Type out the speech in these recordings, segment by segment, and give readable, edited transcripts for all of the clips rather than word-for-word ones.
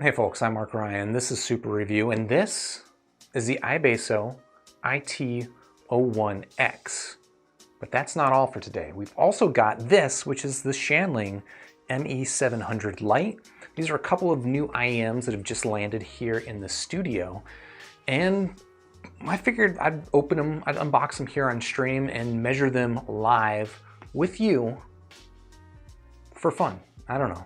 Hey folks, I'm Mark Ryan. This is Super Review, and this is the iBasso IT01X. But that's not all for today. We've also got this, which is the Shanling ME700 Lite. These are a couple of new IEMs that have just landed here in the studio. And I figured I'd open them, I'd unbox them here on stream and measure them live with you for fun. I don't know.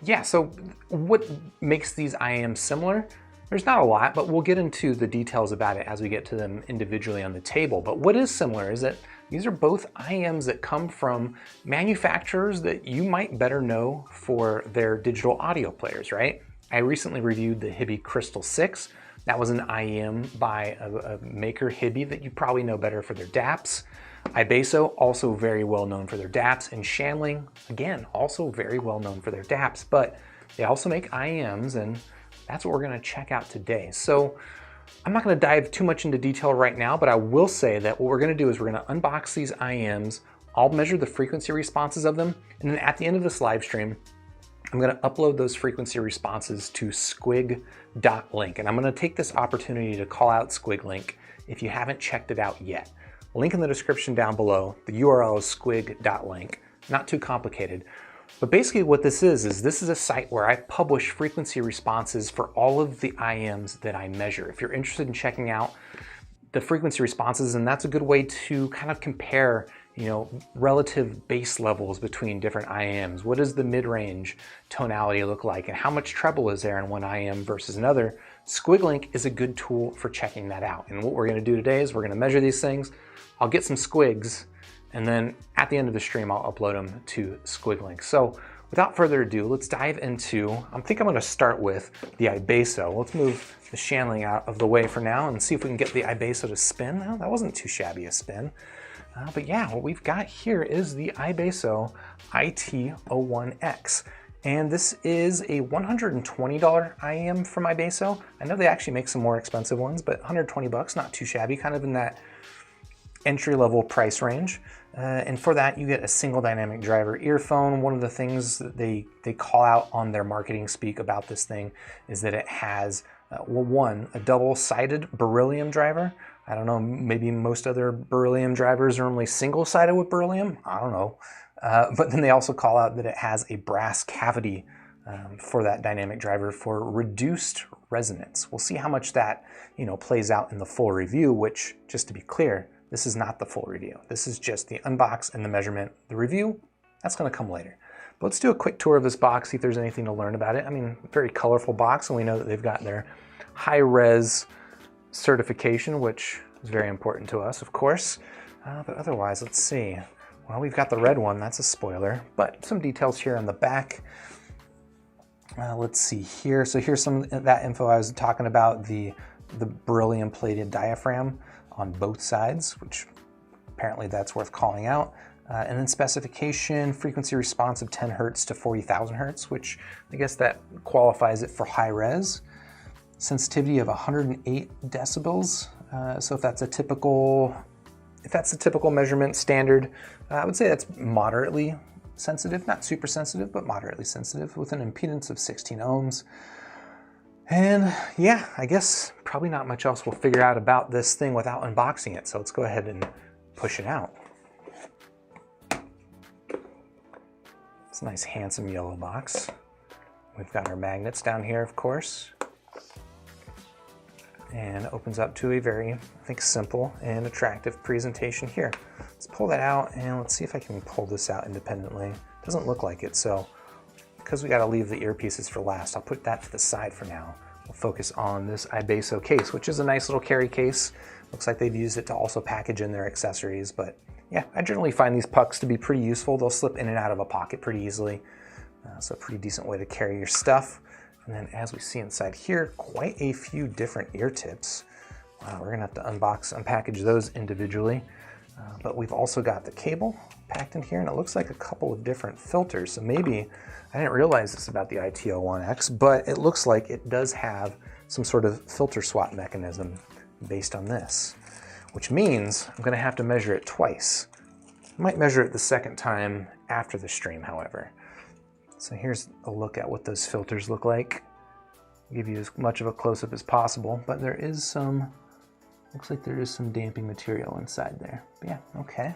Yeah, so what makes these IEMs similar? There's not a lot, but we'll get into the details about it as we get to them individually on the table. But what is similar is that these are both IEMs that come from manufacturers that you might better know for their digital audio players, right? I recently reviewed the Hiby Crystal 6. That was an IEM by a maker, Hiby, that you probably know better for their DAPs. iBasso, also very well known for their DAPs, and Shanling, again, also very well known for their DAPs, but they also make IEMs, and that's what we're gonna check out today. So I'm not gonna dive too much into detail right now, but I will say that what we're gonna do is we're gonna unbox these IEMs, I'll measure the frequency responses of them, and then at the end of this live stream, I'm gonna upload those frequency responses to squig.link, and I'm gonna take this opportunity to call out squig.link if you haven't checked it out yet. Link in the description down below. The URL is squig.link. Not too complicated. But basically what this is this is a site where I publish frequency responses for all of the IEMs that I measure. If you're interested in checking out the frequency responses, and that's a good way to kind of compare, you know, relative bass levels between different IEMs. What does the mid-range tonality look like, and how much treble is there in one IEM versus another? Squig.link is a good tool for checking that out. And what we're gonna do today is we're gonna measure these things. I'll get some squigs, and then at the end of the stream, I'll upload them to squig.link. So without further ado, let's dive into, I think I'm gonna start with the iBasso. Let's move the Shanling out of the way for now and see if we can get the iBasso to spin. Well, that wasn't too shabby a spin. But yeah, what we've got here is the iBasso IT01X. And this is a $120 IEM from iBasso. I know they actually make some more expensive ones, but 120 bucks, not too shabby, kind of in that entry-level price range. And for that, you get a single dynamic driver earphone. One of the things that they call out on their marketing speak about this thing is that it has, well, one, a double-sided beryllium driver. I don't know, maybe most other beryllium drivers are only single-sided with beryllium. I don't know. But then they also call out that it has a brass cavity for that dynamic driver for reduced resonance. We'll see how much that, you know, plays out in the full review, which, just to be clear, this is not the full review. This is just the unbox and the measurement. The review, that's gonna come later. But let's do a quick tour of this box, see if there's anything to learn about it. I mean, very colorful box, and we know that they've got their high-res certification, which is very important to us, of course. But otherwise, let's see. Well, we've got the red one, that's a spoiler, but some details here on the back. Let's see here. So here's some of that info I was talking about, the beryllium plated diaphragm on both sides, which apparently that's worth calling out. And then specification, frequency response of 10 hertz to 40,000 hertz, which I guess that qualifies it for high res. Sensitivity of 108 decibels. So if that's a typical measurement standard, I would say that's moderately sensitive, not super sensitive, but moderately sensitive, with an impedance of 16 ohms. And yeah, I guess probably not much else we'll figure out about this thing without unboxing it. So let's go ahead and push it out. It's a nice, handsome yellow box. We've got our magnets down here, of course. And it opens up to a very, I think, simple and attractive presentation here. Let's pull that out, and let's see if I can pull this out independently. Doesn't look like it, so because we got to leave the earpieces for last, I'll put that to the side for now. We'll focus on this iBasso case, which is a nice little carry case. Looks like they've used it to also package in their accessories, but yeah, I generally find these pucks to be pretty useful. They'll slip in and out of a pocket pretty easily. So a pretty decent way to carry your stuff. And then as we see inside here, quite a few different ear tips. Wow, we're gonna have to unpackage those individually. But we've also got the cable packed in here, and it looks like a couple of different filters. So maybe, I didn't realize this about the IT01X, but it looks like it does have some sort of filter swap mechanism based on this, which means I'm gonna have to measure it twice. I might measure it the second time after the stream, however. So here's a look at what those filters look like. give you as much of a close-up as possible, but there is some, looks like there is some damping material inside there. But yeah, okay.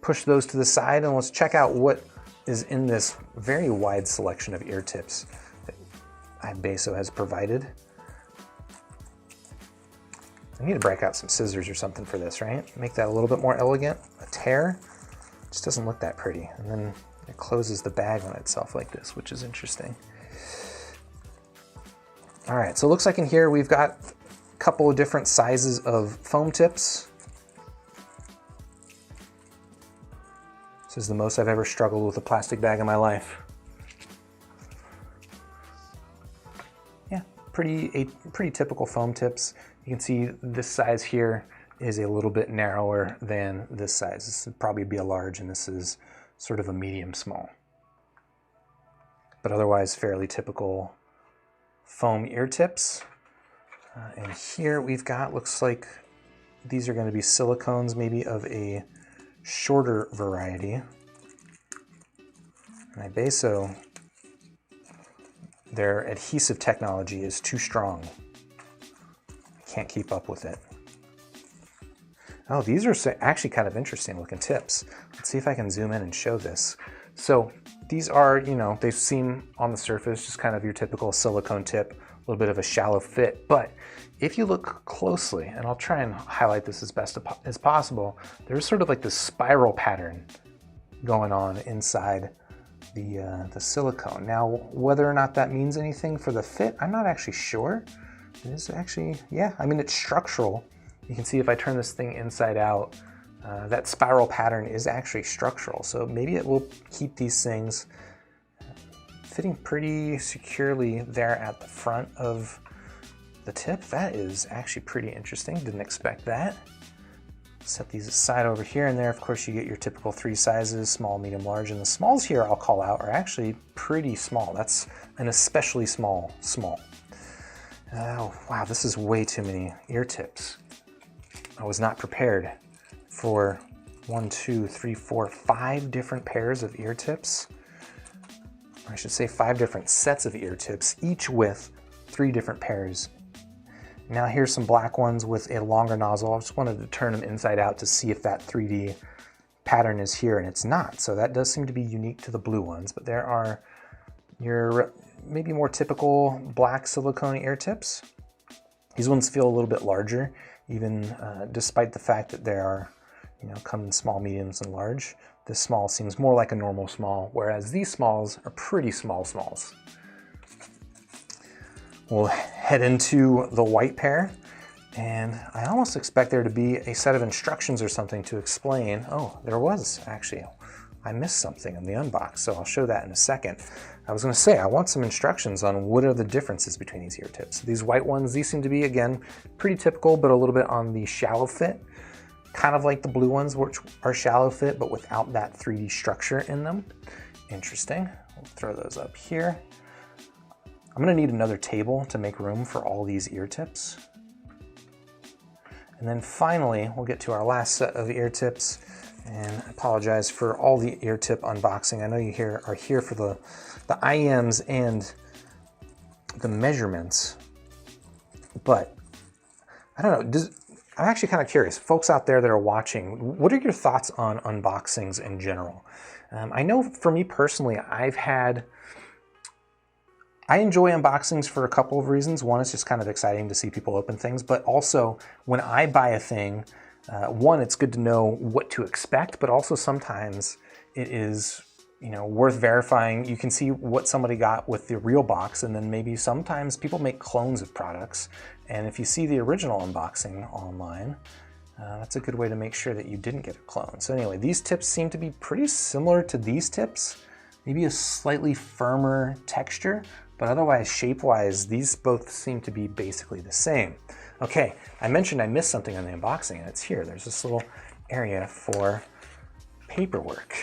Push those to the side and let's check out what is in this very wide selection of ear tips that iBasso has provided. I need to break out some scissors or something for this, right? Make that a little bit more elegant. A tear just doesn't look that pretty. And then it closes the bag on itself like this, which is interesting. All right, so it looks like in here we've got a couple of different sizes of foam tips. This is the most I've ever struggled with a plastic bag in my life. Yeah, pretty typical foam tips. You can see this size here is a little bit narrower than this size. This would probably be a large, and this is sort of a medium small. But otherwise fairly typical foam ear tips. And here we've got, looks like these are going to be silicones, maybe of a shorter variety. And iBasso, their adhesive technology is too strong. Can't keep up with it. Oh, these are actually kind of interesting looking tips. Let's see if I can zoom in and show this. So these are, you know, they seem on the surface just kind of your typical silicone tip, a little bit of a shallow fit, but if you look closely, and I'll try and highlight this as best as possible, there's sort of like this spiral pattern going on inside the silicone. Now, whether or not that means anything for the fit, I'm not actually sure. It is actually, yeah, I mean, it's structural. You can see if I turn this thing inside out, that spiral pattern is actually structural. So maybe it will keep these things fitting pretty securely there at the front of the tip. That is actually pretty interesting. Didn't expect that. Set these aside over here, and there, of course, you get your typical three sizes, small, medium, large. And the smalls here I'll call out are actually pretty small. That's an especially small. Oh, wow, this is way too many ear tips. I was not prepared for 1, 2, 3, 4, 5 different pairs of ear tips. Or I should say 5 different sets of ear tips, each with 3 different pairs. Now here's some black ones with a longer nozzle. I just wanted to turn them inside out to see if that 3D pattern is here, and it's not. So that does seem to be unique to the blue ones, but there are your maybe more typical black silicone ear tips. These ones feel a little bit larger, even despite the fact that they are, you know, come in small, mediums, and large. This small seems more like a normal small, whereas these smalls are pretty small smalls. We'll head into the white pair, and I almost expect there to be a set of instructions or something to explain. Oh, there was actually. I missed something in the unbox, so I'll show that in a second. I was going to say, I want some instructions on what are the differences between these ear tips. These white ones, these seem to be, again, pretty typical, but a little bit on the shallow fit. Kind of like the blue ones, which are shallow fit, but without that 3D structure in them. Interesting. We'll throw those up here. I'm going to need another table to make room for all these ear tips. And then finally, we'll get to our last set of ear tips. And I apologize for all the ear tip unboxing. I know you are here for the IEMs and the measurements, but I don't know. I'm actually kind of curious. Folks out there that are watching, what are your thoughts on unboxings in general? I know for me personally, I enjoy unboxings for a couple of reasons. One, it's just kind of exciting to see people open things, but also when I buy a thing, one, it's good to know what to expect, but also sometimes it is, you know, worth verifying. You can see what somebody got with the real box, and then maybe sometimes people make clones of products. And if you see the original unboxing online, that's a good way to make sure that you didn't get a clone. So anyway, these tips seem to be pretty similar to these tips, maybe a slightly firmer texture, but otherwise shape-wise, these both seem to be basically the same. Okay, I mentioned I missed something on the unboxing, and it's here. There's this little area for paperwork.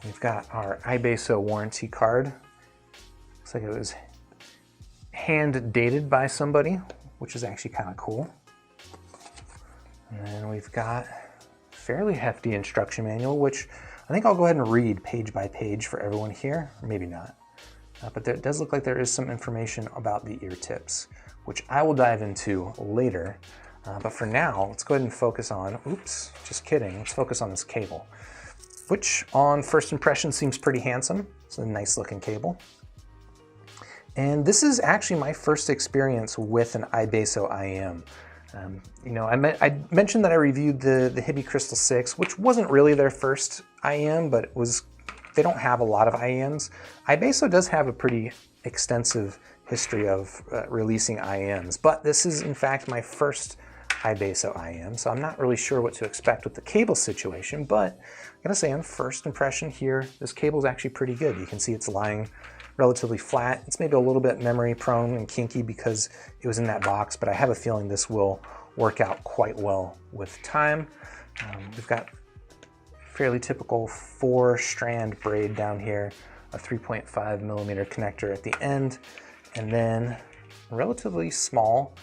We've got our iBasso warranty card. Looks like it was hand dated by somebody, which is actually kind of cool. And then we've got a fairly hefty instruction manual, which I think I'll go ahead and read page by page for everyone here, or maybe not. but there does look like there is some information about the ear tips, which I will dive into later. But for now, let's go ahead and focus on, oops, just kidding, let's focus on this cable, which on first impression seems pretty handsome. It's a nice looking cable. And this is actually my first experience with an iBasso IEM. You know, I mentioned that I reviewed the Hiby Crystal 6, which wasn't really their first IEM, but it was, they don't have a lot of IEMs. iBasso does have a pretty extensive history of releasing IEMs, but this is in fact my first iBasso IEM, so I'm not really sure what to expect with the cable situation, but I'm gonna say on first impression here, this cable is actually pretty good. You can see it's lying relatively flat. It's maybe a little bit memory prone and kinky because it was in that box, but I have a feeling this will work out quite well with time. We've got fairly typical 4-strand braid down here, a 3.5 millimeter connector at the end, and then a relatively small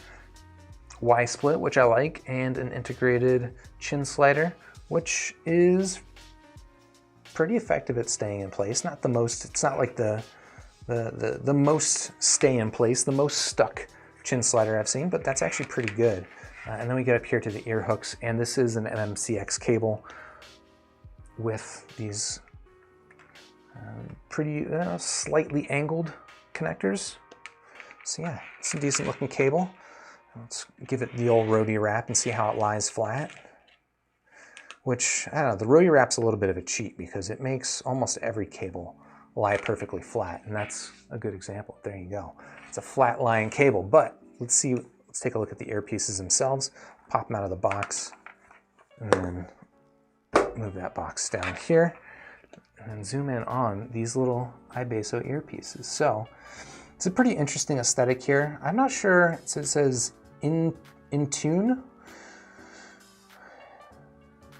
Y-split, which I like, and an integrated chin slider, which is pretty effective at staying in place. Not the most, it's not like the most stay in place, the most stuck chin slider I've seen, but that's actually pretty good. And then we get up here to the ear hooks, and this is an Nmcx cable with these pretty slightly angled connectors. So yeah, it's a decent looking cable. Let's give it the old roadie wrap and see how it lies flat. Which, I don't know, the roadie wrap's a little bit of a cheat because it makes almost every cable lie perfectly flat, and that's a good example. There you go. It's a flat lying cable, but let's take a look at the earpieces themselves. Pop them out of the box, and then move that box down here, and then zoom in on these little iBasso earpieces. So it's a pretty interesting aesthetic here. I'm not sure, it says in tune.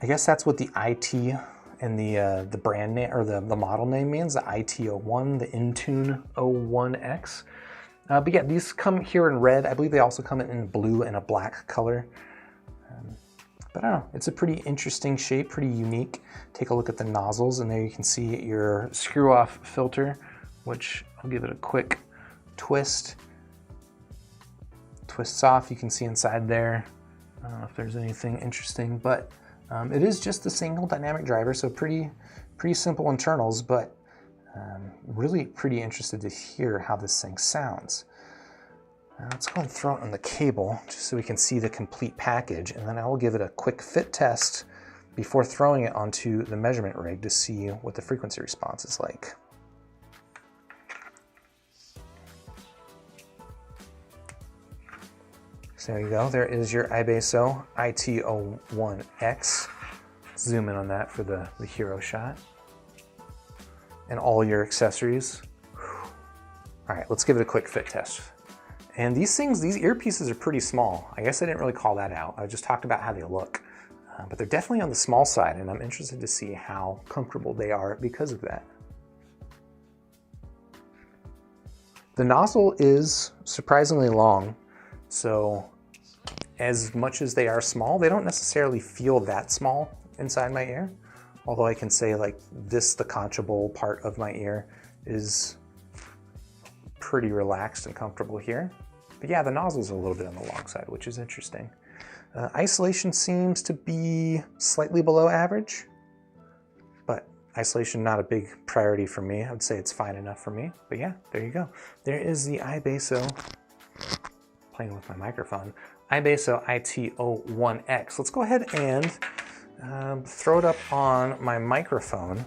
I guess that's what the IT and the brand name or the model name means, the IT01, the IT01X. But yeah, these come here in red. I believe they also come in blue and a black color. But I don't know, it's a pretty interesting shape, pretty unique. Take a look at the nozzles, and there you can see your screw-off filter, which I'll give it a quick twist. Twists off, you can see inside there. I don't know if there's anything interesting, but it is just a single dynamic driver, so pretty simple internals, but really pretty interested to hear how this thing sounds. Let's go and throw it on the cable just so we can see the complete package, and then I will give it a quick fit test before throwing it onto the measurement rig to see what the frequency response is like. So there you go, there is your iBasso IT01X. Zoom in on that for the hero shot. And all your accessories. All right, let's give it a quick fit test. And these earpieces are pretty small. I guess I didn't really call that out. I just talked about how they look. But they're definitely on the small side, and I'm interested to see how comfortable they are because of that. The nozzle is surprisingly long, so as much as they are small, they don't necessarily feel that small inside my ear. Although I can say like this, the conchable part of my ear is pretty relaxed and comfortable here. But yeah, the nozzle's a little bit on the long side, which is interesting. Isolation seems to be slightly below average, but isolation not a big priority for me. I would say it's fine enough for me, but yeah, there you go. There is the iBasso, playing with my microphone, iBasso IT01X. Let's go ahead and throw it up on my microphone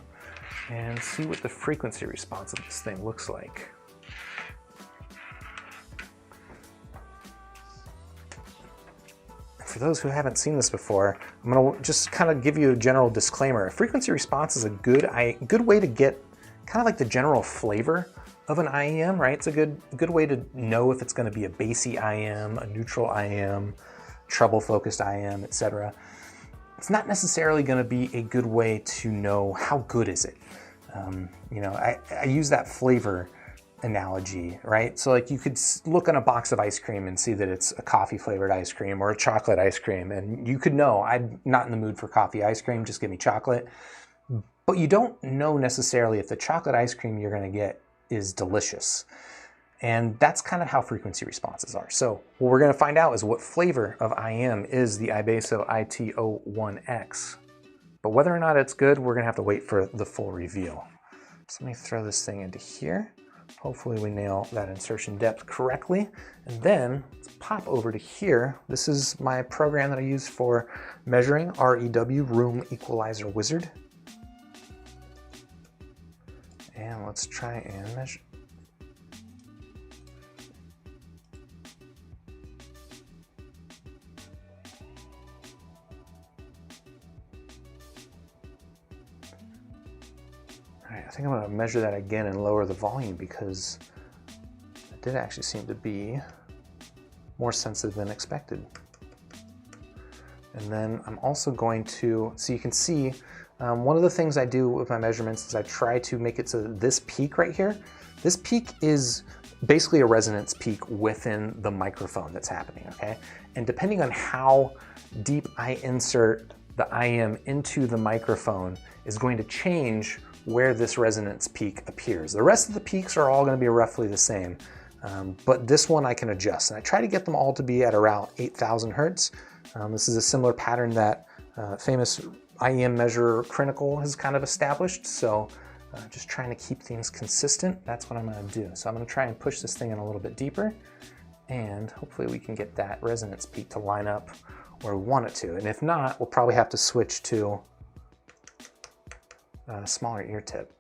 and see what the frequency response of this thing looks like. For those who haven't seen this before, I'm going to just kind of give you a general disclaimer. Frequency response is a good way to get kind of like the general flavor of an IEM, right? It's a good way to know if it's going to be a bassy IEM, a neutral IEM, treble-focused IEM, etc. It's not necessarily going to be a good way to know how good is it. You know, I use that flavor analogy, right? So like you could look on a box of ice cream and see that it's a coffee flavored ice cream or a chocolate ice cream, and you could know I'm not in the mood for coffee ice cream, just give me chocolate. But you don't know necessarily if the chocolate ice cream you're going to get is delicious. And that's kind of how frequency responses are. So what we're going to find out is what flavor of IEM is the iBasso IT01X. But whether or not it's good, we're going to have to wait for the full reveal. So let me throw this thing into here. Hopefully we nail that insertion depth correctly. And then let's pop over to here. This is my program that I use for measuring, REW, Room Equalizer Wizard. And let's try and measure. All right, I think I'm going to measure that again and lower the volume because it did actually seem to be more sensitive than expected. And then I'm also going to, so you can see, one of the things I do with my measurements is I try to make it so that this peak right here, this peak is basically a resonance peak within the microphone that's happening, okay? And depending on how deep I insert the IEM into the microphone is going to change where this resonance peak appears. The rest of the peaks are all going to be roughly the same, but this one I can adjust. And I try to get them all to be at around 8,000 hertz. This is a similar pattern that famous IEM measurer Critical has kind of established. So just trying to keep things consistent, that's what I'm going to do. So I'm going to try and push this thing in a little bit deeper, and hopefully we can get that resonance peak to line up where we want it to. And if not, we'll probably have to switch to a smaller ear tip.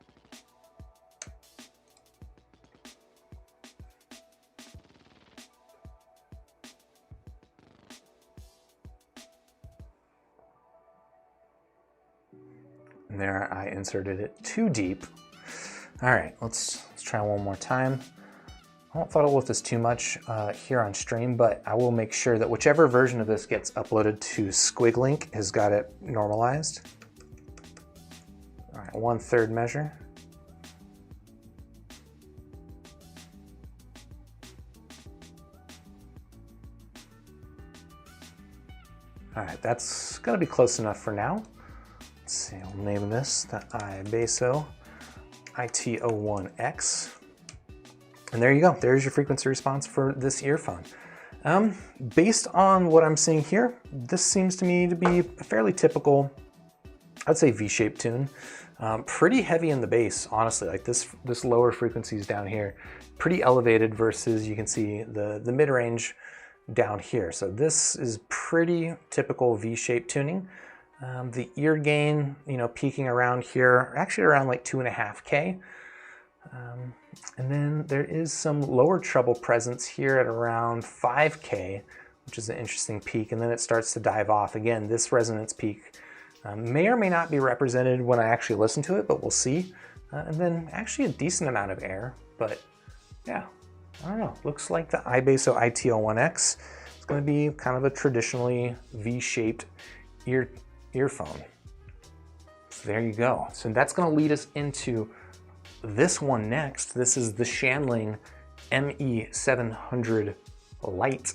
And there I inserted it too deep. All right, let's try one more time. I won't fuddle with this too much here on stream, but I will make sure that whichever version of this gets uploaded to Squiglink has got it normalized. All right, 1/3 measure. All right, that's gonna be close enough for now. Let's see, I'll name this the iBasso IT01X. And there you go, there's your frequency response for this earphone. Based on what I'm seeing here, this seems to me to be a fairly typical, I'd say V-shaped tune. Pretty heavy in the bass, honestly, like this lower frequencies down here, pretty elevated versus you can see the mid-range down here. So this is pretty typical V-shaped tuning. The ear gain, you know, peaking around here, actually around like 2.5K. And then there is some lower treble presence here at around 5K, which is an interesting peak. And then it starts to dive off. Again, this resonance peak may or may not be represented when I actually listen to it, but we'll see. And then actually a decent amount of air, but yeah, I don't know. Looks like the iBasso IT01X is going to be kind of a traditionally V-shaped earphone. So there you go. So that's going to lead us into this one next. This is the Shanling ME700 Lite,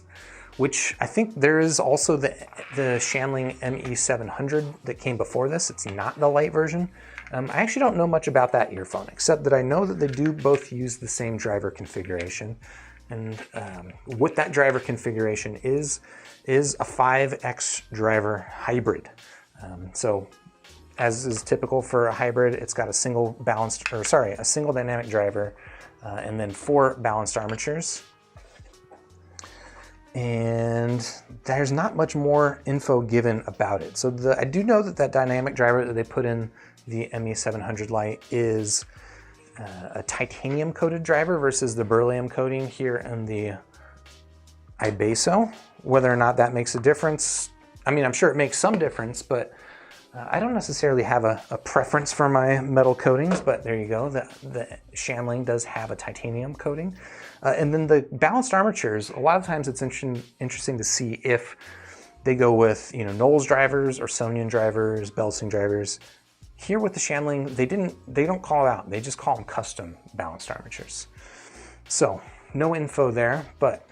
which I think there is also the Shanling ME700 that came before this. It's not the Lite version. I actually don't know much about that earphone, except that I know that they do both use the same driver configuration. And what that driver configuration is a 5X driver hybrid. So as is typical for a hybrid, it's got a single dynamic driver and then 4 balanced armatures. And there's not much more info given about it. So I do know that dynamic driver that they put in the ME700 Lite is a titanium coated driver versus the beryllium coating here in the iBasso. Whether or not that makes a difference, I mean, I'm sure it makes some difference, but I don't necessarily have a preference for my metal coatings, but there you go. The Shanling does have a titanium coating. And then the balanced armatures, a lot of times it's interesting to see if they go with, you know, Knowles drivers or Sonian drivers, Belsing drivers. Here with the Shanling, they don't call it out. They just call them custom balanced armatures. So no info there, but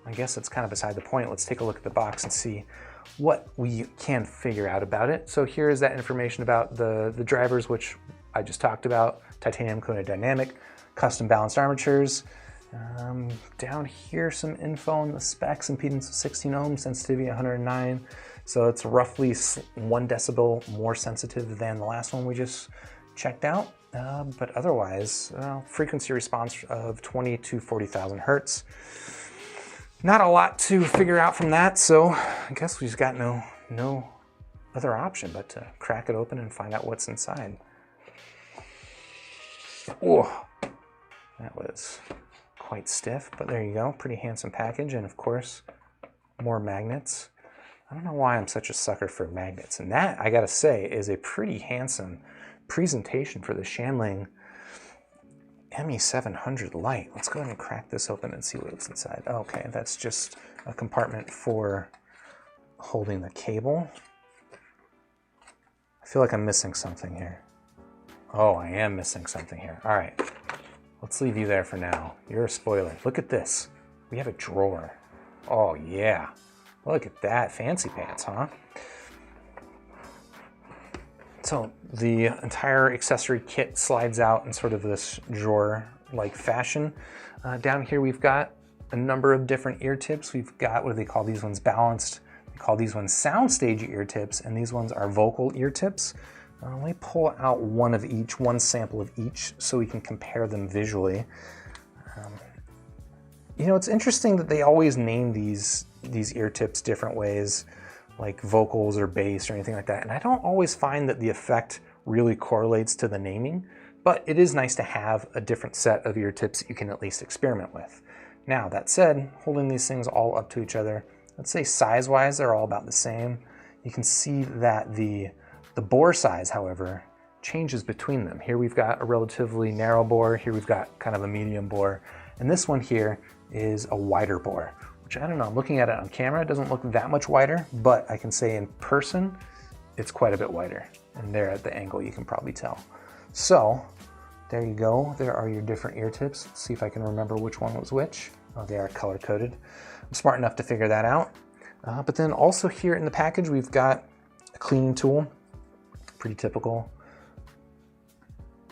I guess that's kind of beside the point. Let's take a look at the box and see what we can figure out about it. So here is that information about the drivers, which I just talked about, titanium coated dynamic, custom balanced armatures. Down here, some info on the specs: impedance of 16 ohms, sensitivity 109. So it's roughly 1 decibel more sensitive than the last one we just checked out. But otherwise, frequency response of 20 to 40,000 hertz. Not a lot to figure out from that, so I guess we just got no other option but to crack it open and find out what's inside. Oh, that was quite stiff, but there you go. Pretty handsome package, and of course, more magnets. I don't know why I'm such a sucker for magnets, and that, I gotta say, is a pretty handsome presentation for the Shanling ME700 Lite. Let's go ahead and crack this open and see what's inside. Okay, that's just a compartment for holding the cable. I feel like I'm missing something here. Oh, I am missing something here. All right, let's leave you there for now. You're a spoiler. Look at this. We have a drawer. Oh yeah, look at that. Fancy pants, huh? So the entire accessory kit slides out in sort of this drawer-like fashion. Down here we've got a number of different ear tips. We've got, what do they call these ones? Balanced. They call these ones soundstage ear tips, and these ones are vocal ear tips. Let me pull out one of each, one sample of each, so we can compare them visually. You know, it's interesting that they always name these ear tips different ways, like vocals or bass or anything like that. And I don't always find that the effect really correlates to the naming, but it is nice to have a different set of ear tips that you can at least experiment with. Now, that said, holding these things all up to each other, let's say size-wise, they're all about the same. You can see that the bore size, however, changes between them. Here we've got a relatively narrow bore, here we've got kind of a medium bore, and this one here is a wider bore, which I don't know, looking at it on camera, it doesn't look that much wider, but I can say in person, it's quite a bit wider. And there at the angle, you can probably tell. So there you go. There are your different ear tips. Let's see if I can remember which one was which. Oh, they are color coded. I'm smart enough to figure that out. But then also here in the package, we've got a cleaning tool, pretty typical.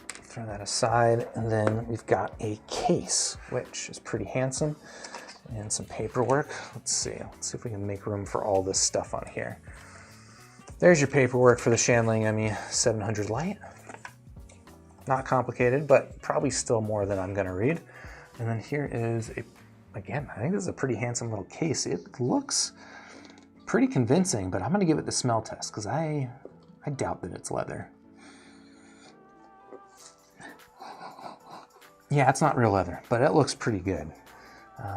Throw that aside. And then we've got a case, which is pretty handsome. And some paperwork. Let's see if we can make room for all this stuff on here. There's your paperwork for the Shanling ME700 Lite. Not complicated, but probably still more than I'm gonna read. And then here is again, I think this is a pretty handsome little case. It looks pretty convincing, but I'm gonna give it the smell test because I doubt that it's leather. Yeah, it's not real leather, but it looks pretty good.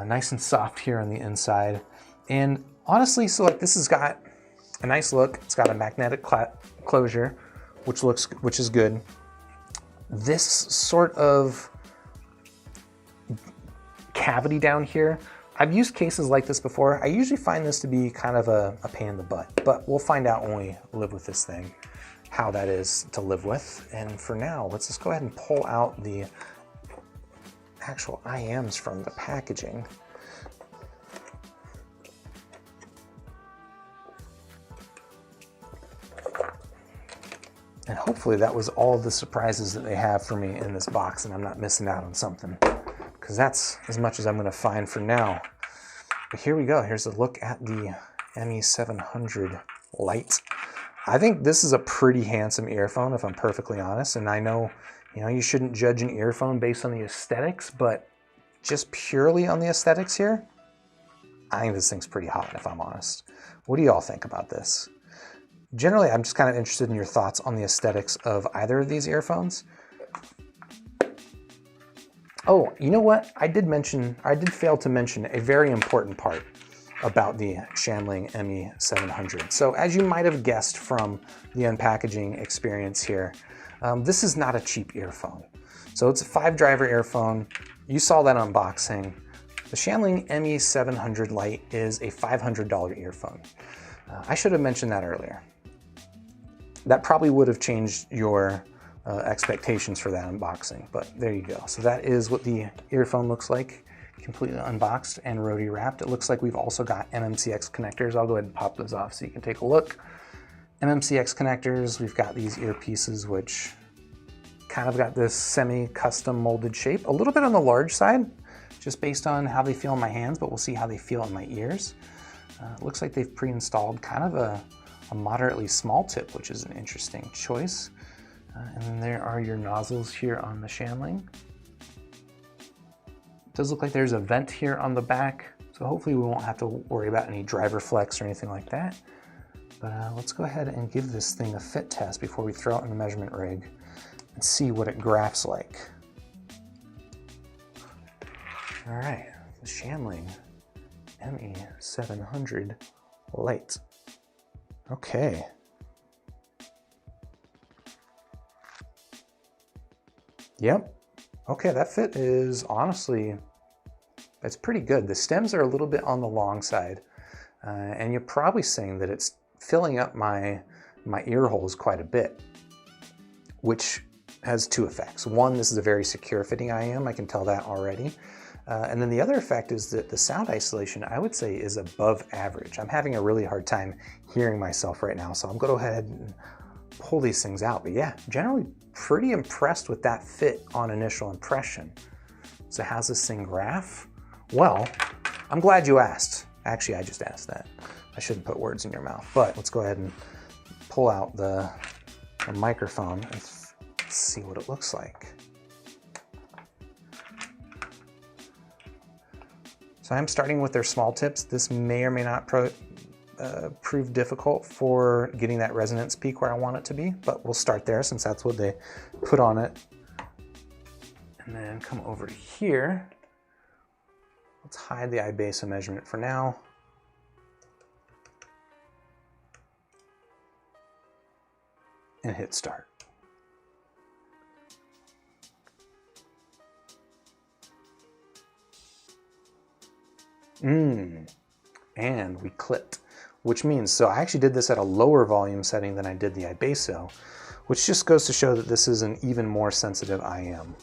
Nice and soft here on the inside. And honestly, so like this has got a nice look. It's got a magnetic closure, which is good. This sort of cavity down here, I've used cases like this before. I usually find this to be kind of a pain in the butt, but we'll find out when we live with this thing, how that is to live with. And for now, let's just go ahead and pull out the actual IEMs from the packaging. And hopefully that was all of the surprises that they have for me in this box and I'm not missing out on something, because that's as much as I'm going to find for now. But here we go. Here's a look at the ME700 Lite. I think this is a pretty handsome earphone, if I'm perfectly honest, and I know you shouldn't judge an earphone based on the aesthetics, but just purely on the aesthetics here, I think this thing's pretty hot, if I'm honest. What do you all think about this? Generally, I'm just kind of interested in your thoughts on the aesthetics of either of these earphones. Oh, you know what? I did fail to mention a very important part about the Shanling ME700. So as you might have guessed from the unpackaging experience here, this is not a cheap earphone. So it's a 5-driver earphone. You saw that unboxing. The Shanling ME700 Lite is a $500 earphone. I should have mentioned that earlier. That probably would have changed your expectations for that unboxing, but there you go. So that is what the earphone looks like, completely unboxed and rotary wrapped. It looks like we've also got Nmcx connectors. I'll go ahead and pop those off so you can take a look. Nmcx connectors, we've got these earpieces which kind of got this semi-custom molded shape, a little bit on the large side, just based on how they feel in my hands, but we'll see how they feel in my ears. It looks like they've pre-installed kind of a moderately small tip, which is an interesting choice. And then there are your nozzles here on the Shanling. It does look like there's a vent here on the back, so hopefully we won't have to worry about any driver flex or anything like that. But let's go ahead and give this thing a fit test before we throw it in the measurement rig and see what it graphs like. All right, the Shanling ME700 Lite. Okay. Yep. Okay, that fit is honestly, it's pretty good. The stems are a little bit on the long side, and you're probably saying that it's filling up my ear holes quite a bit, which has two effects. One, this is a very secure fitting IEM, I can tell that already. And then the other effect is that the sound isolation, I would say, is above average. I'm having a really hard time hearing myself right now, so I'm going to go ahead and pull these things out. But yeah, generally pretty impressed with that fit on initial impression. So how's this thing graph? Well, I'm glad you asked. Actually, I just asked that. I shouldn't put words in your mouth, but let's go ahead and pull out the microphone and see what it looks like. So I'm starting with their small tips. This may or may not prove difficult for getting that resonance peak where I want it to be, but we'll start there since that's what they put on it. And then come over to here. Let's hide the iBasso measurement for now. And hit start. And we clipped, which means, so I actually did this at a lower volume setting than I did the iBasso, which just goes to show that this is an even more sensitive IEM.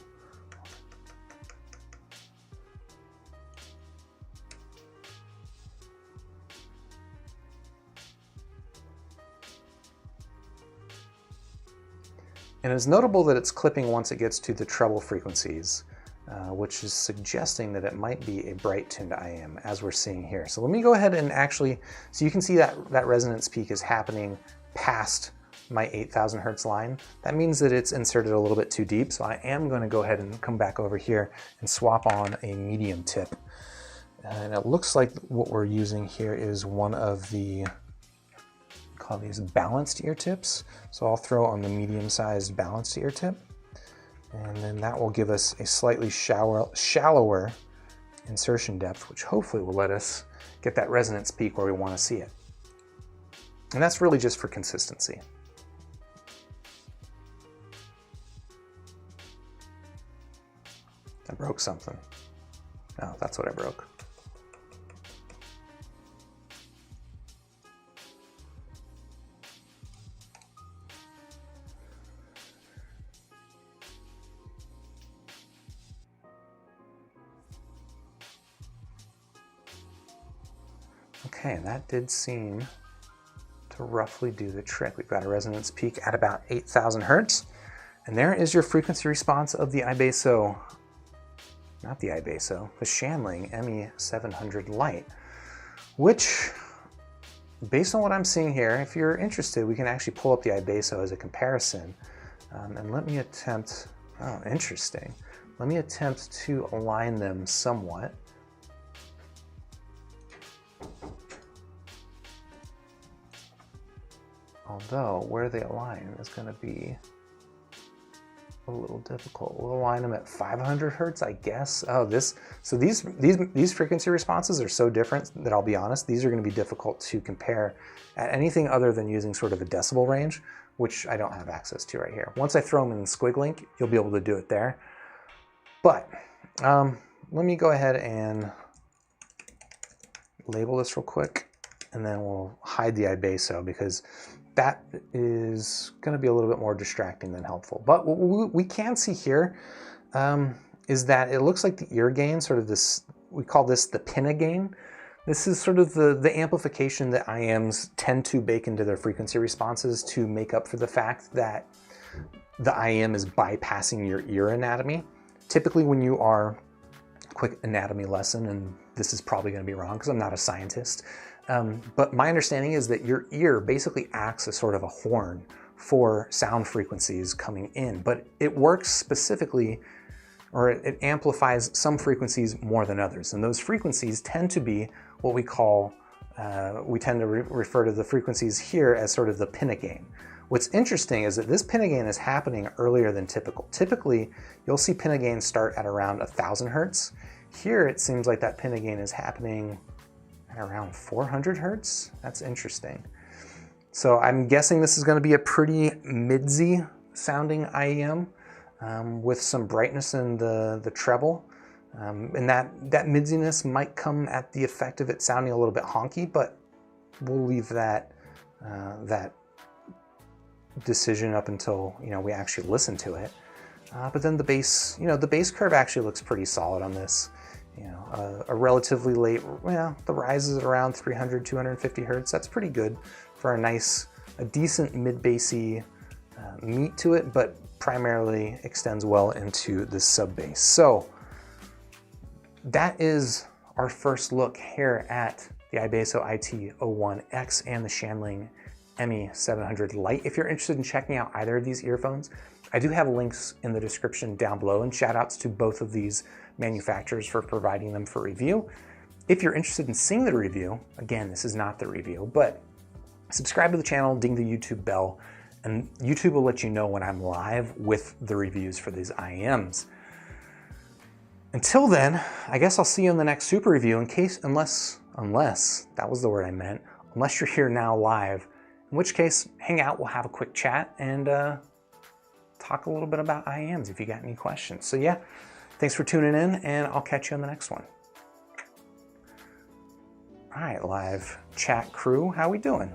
And it's notable that it's clipping once it gets to the treble frequencies, which is suggesting that it might be a bright tuned IEM, as we're seeing here. So let me go ahead and actually, so you can see that resonance peak is happening past my 8,000 hertz line. That means that it's inserted a little bit too deep, so I am going to go ahead and come back over here and swap on a medium tip. And it looks like what we're using here is one of the, call these balanced ear tips. So I'll throw on the medium-sized balanced ear tip. And then that will give us a slightly shallower insertion depth, which hopefully will let us get that resonance peak where we want to see it. And that's really just for consistency. I broke something. Oh, that's what I broke. Okay, that did seem to roughly do the trick. We've got a resonance peak at about 8,000 hertz. And there is your frequency response of the iBasso, not the iBasso, the Shanling ME700 Lite, which, based on what I'm seeing here, if you're interested, we can actually pull up the iBasso as a comparison. And let me attempt, oh, interesting. Let me attempt to align them somewhat. Although where they align is going to be a little difficult. We'll align them at 500 hertz, I guess. Oh, so these frequency responses are so different that I'll be honest, these are going to be difficult to compare at anything other than using sort of a decibel range, which I don't have access to right here. Once I throw them in Squiglink, you'll be able to do it there. But let me go ahead and label this real quick, and then we'll hide the iBasso because that is going to be a little bit more distracting than helpful. But what we can see here is that it looks like the ear gain, sort of this, we call this the pinna gain. This is sort of the amplification that IEMs tend to bake into their frequency responses to make up for the fact that the IEM is bypassing your ear anatomy. Typically when you are, quick anatomy lesson, and this is probably going to be wrong because I'm not a scientist, but my understanding is that your ear basically acts as sort of a horn for sound frequencies coming in, but it works specifically, or it amplifies some frequencies more than others. And those frequencies tend to be what we call, we tend to refer to the frequencies here as sort of the pinna gain. What's interesting is that this pinna gain is happening earlier than typical. Typically, you'll see pinna gain start at around 1,000 hertz. Here, it seems like that pinna gain is happening at around 400 hertz. That's interesting. So I'm guessing this is going to be a pretty midsy sounding IEM with some brightness in the treble. And that midsiness might come at the effect of it sounding a little bit honky, but we'll leave that decision up until we actually listen to it. But then the bass, the bass curve actually looks pretty solid on this. A relatively late, the rise is at around 300, 250 hertz. That's pretty good for a decent mid-bassy meat to it, but primarily extends well into the sub bass. So that is our first look here at the iBasso IT01X and the Shanling ME700 Lite. If you're interested in checking out either of these earphones, I do have links in the description down below, and shout outs to both of these manufacturers for providing them for review. If you're interested in seeing the review, again, this is not the review, but subscribe to the channel, ding the YouTube bell, and YouTube will let you know when I'm live with the reviews for these IEMs. Until then, I guess I'll see you in the next super review, unless, that was the word I meant, unless you're here now live, in which case, hang out, we'll have a quick chat, and talk a little bit about IEMs if you got any questions. So yeah, thanks for tuning in, and I'll catch you on the next one. All right, live chat crew, how we doing?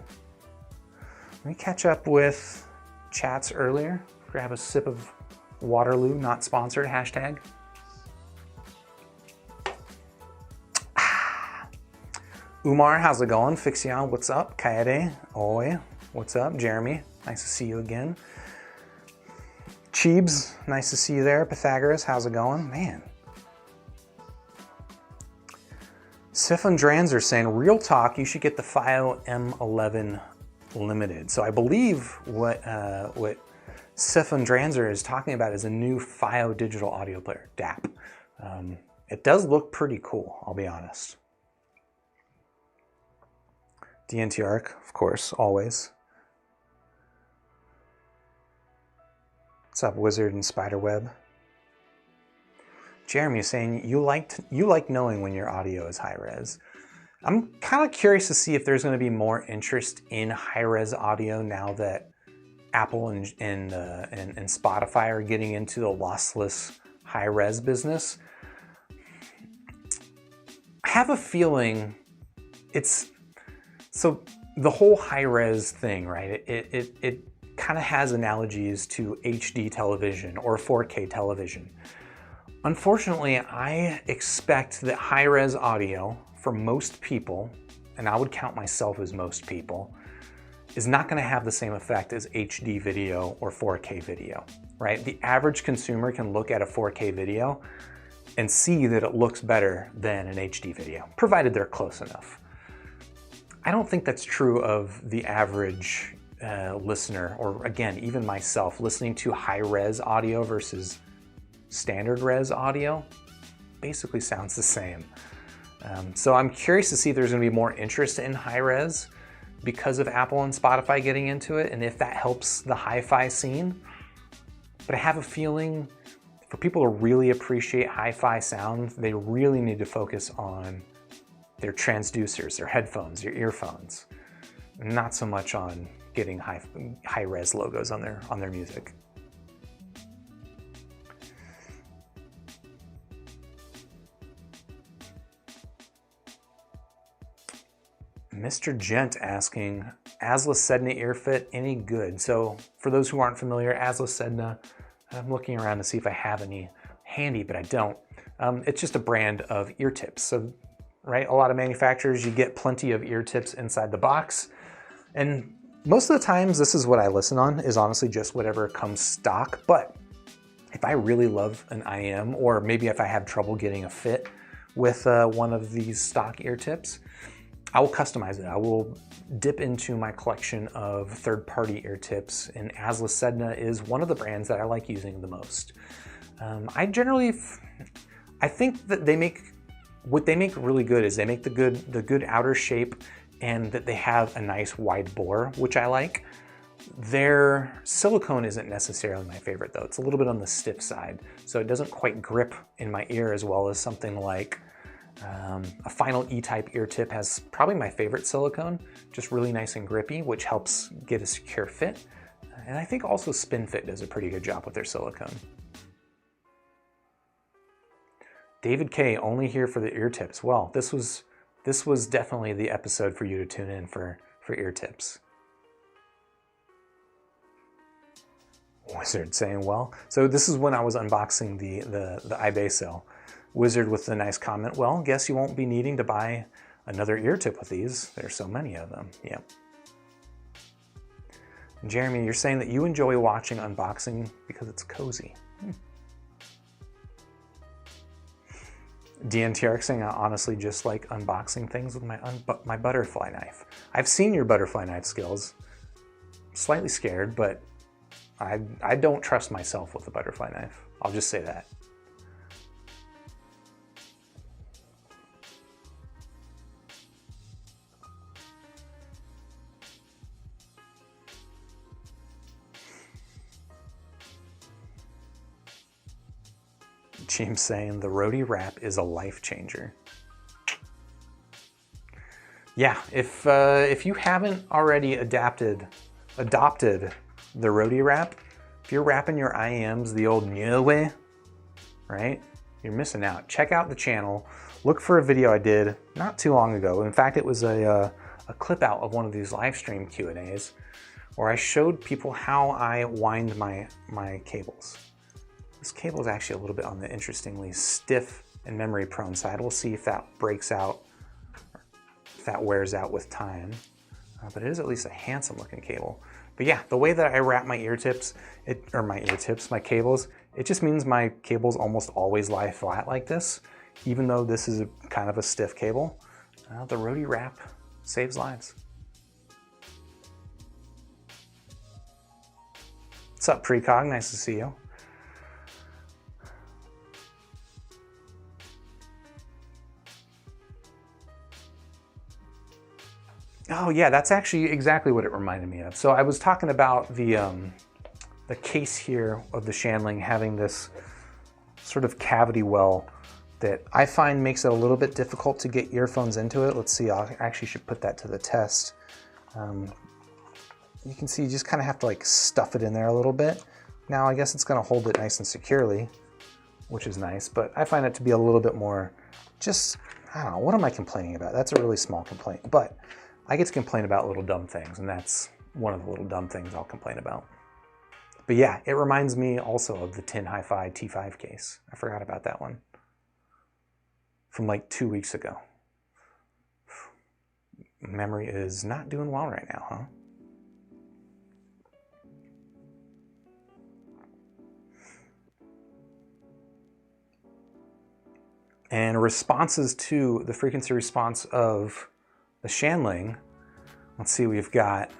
Let me catch up with chats earlier. Grab a sip of Waterloo, not sponsored, hashtag. Umar, how's it going? Fixion, what's up? Kaede, Oi, what's up? Jeremy, nice to see you again. Cheebs, nice to see you there. Pythagoras, how's it going? Man. Sifan Dranzer saying, real talk, you should get the FiO M11 Limited. So I believe what Sifan Dranzer is talking about is a new FiO digital audio player, DAP. It does look pretty cool, I'll be honest. DNT Arc, of course, always. What's up, Wizard and Spiderweb? Jeremy is saying you like knowing when your audio is high res. I'm kind of curious to see if there's going to be more interest in high res audio now that Apple and Spotify are getting into the lossless high res business. I have a feeling so the whole high res thing, right? It kind of has analogies to HD television or 4K television. Unfortunately, I expect that high res audio for most people, and I would count myself as most people, is not going to have the same effect as HD video or 4K video, right? The average consumer can look at a 4K video and see that it looks better than an HD video, provided they're close enough. I don't think that's true of the average listener, or again, even myself, listening to high-res audio versus standard res audio basically sounds the same. So I'm curious to see if there's going to be more interest in high-res because of Apple and Spotify getting into it, and if that helps the hi-fi scene. But I have a feeling for people to really appreciate hi-fi sound, they really need to focus on their transducers, their headphones, their earphones, not so much on getting high-res logos on their music. Mr. Gent asking, Asla Sedna ear fit any good? So for those who aren't familiar, Asla Sedna, I'm looking around to see if I have any handy, but I don't. It's just a brand of ear tips. So, right, a lot of manufacturers, you get plenty of ear tips inside the box. And Most of the times this is what I listen on, is honestly just whatever comes stock, but if I really love an IEM, or maybe if I have trouble getting a fit with one of these stock ear tips, I will customize it. I will dip into my collection of third-party ear tips, and Asla Sedna is one of the brands that I like using the most. I think that what they make really good is they make the good outer shape, and that they have a nice wide bore, which I like. Their silicone isn't necessarily my favorite though. It's a little bit on the stiff side, so it doesn't quite grip in my ear as well as something like a Final E-type ear tip has probably my favorite silicone, just really nice and grippy, which helps get a secure fit. And I think also SpinFit does a pretty good job with their silicone. David K, only here for the ear tips. Well, this was definitely the episode for you to tune in for ear tips. Wizard saying, well, so this is when I was unboxing the iBasso. Wizard with a nice comment, well, guess you won't be needing to buy another ear tip with these. There's so many of them. Yep. And Jeremy, you're saying that you enjoy watching unboxing because it's cozy. DNTRX saying, I honestly just like unboxing things with my butterfly knife. I've seen your butterfly knife skills. Slightly scared, but I don't trust myself with a butterfly knife. I'll just say that. James saying the roadie wrap is a life changer. Yeah, if you haven't already adopted the roadie wrap, if you're wrapping your IEMs the old new way, right, you're missing out. Check out the channel. Look for a video I did not too long ago. In fact, it was a clip out of one of these live stream Q&As where I showed people how I wind my cables. This cable is actually a little bit on the interestingly stiff and memory prone side. We'll see if that breaks out, if that wears out with time. But it is at least a handsome looking cable. But yeah, the way that I wrap my ear tips, my cables, it just means my cables almost always lie flat like this, even though this is kind of a stiff cable. The roadie wrap saves lives. What's up, Precog? Nice to see you. Oh yeah, that's actually exactly what it reminded me of. So I was talking about the case here of the Shanling having this sort of cavity well that I find makes it a little bit difficult to get earphones into it. Let's see, I actually should put that to the test. You can see you just kind of have to like stuff it in there a little bit. Now I guess it's gonna hold it nice and securely, which is nice, but I find it to be a little bit more just, I don't know, what am I complaining about? That's a really small complaint, but I get to complain about little dumb things, and that's one of the little dumb things I'll complain about. But yeah, it reminds me also of the Tin Hi-Fi T5 case. I forgot about that one from like 2 weeks ago. Memory is not doing well right now, huh? And responses to the frequency response of the Shanling, let's see, we've got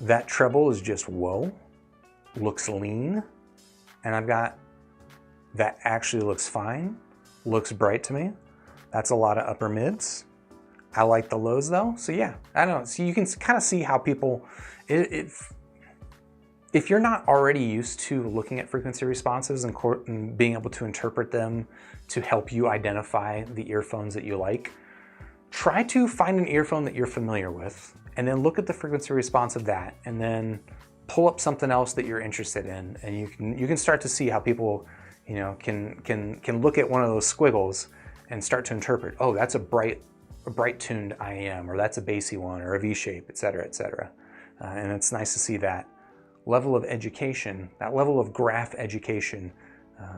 that treble is just whoa, looks lean, and I've got that actually looks fine, looks bright to me. That's a lot of upper mids. I like the lows though, so yeah, I don't know. So you can kind of see how people, if you're not already used to looking at frequency responses and being able to interpret them to help you identify the earphones that you like, try to find an earphone that you're familiar with and then look at the frequency response of that and then pull up something else that you're interested in, and you can start to see how people, you know, can look at one of those squiggles and start to interpret, oh, that's a bright tuned IEM, or that's a bassy one, or a V-shape, et cetera, et cetera. And it's nice to see that level of education, that level of graph education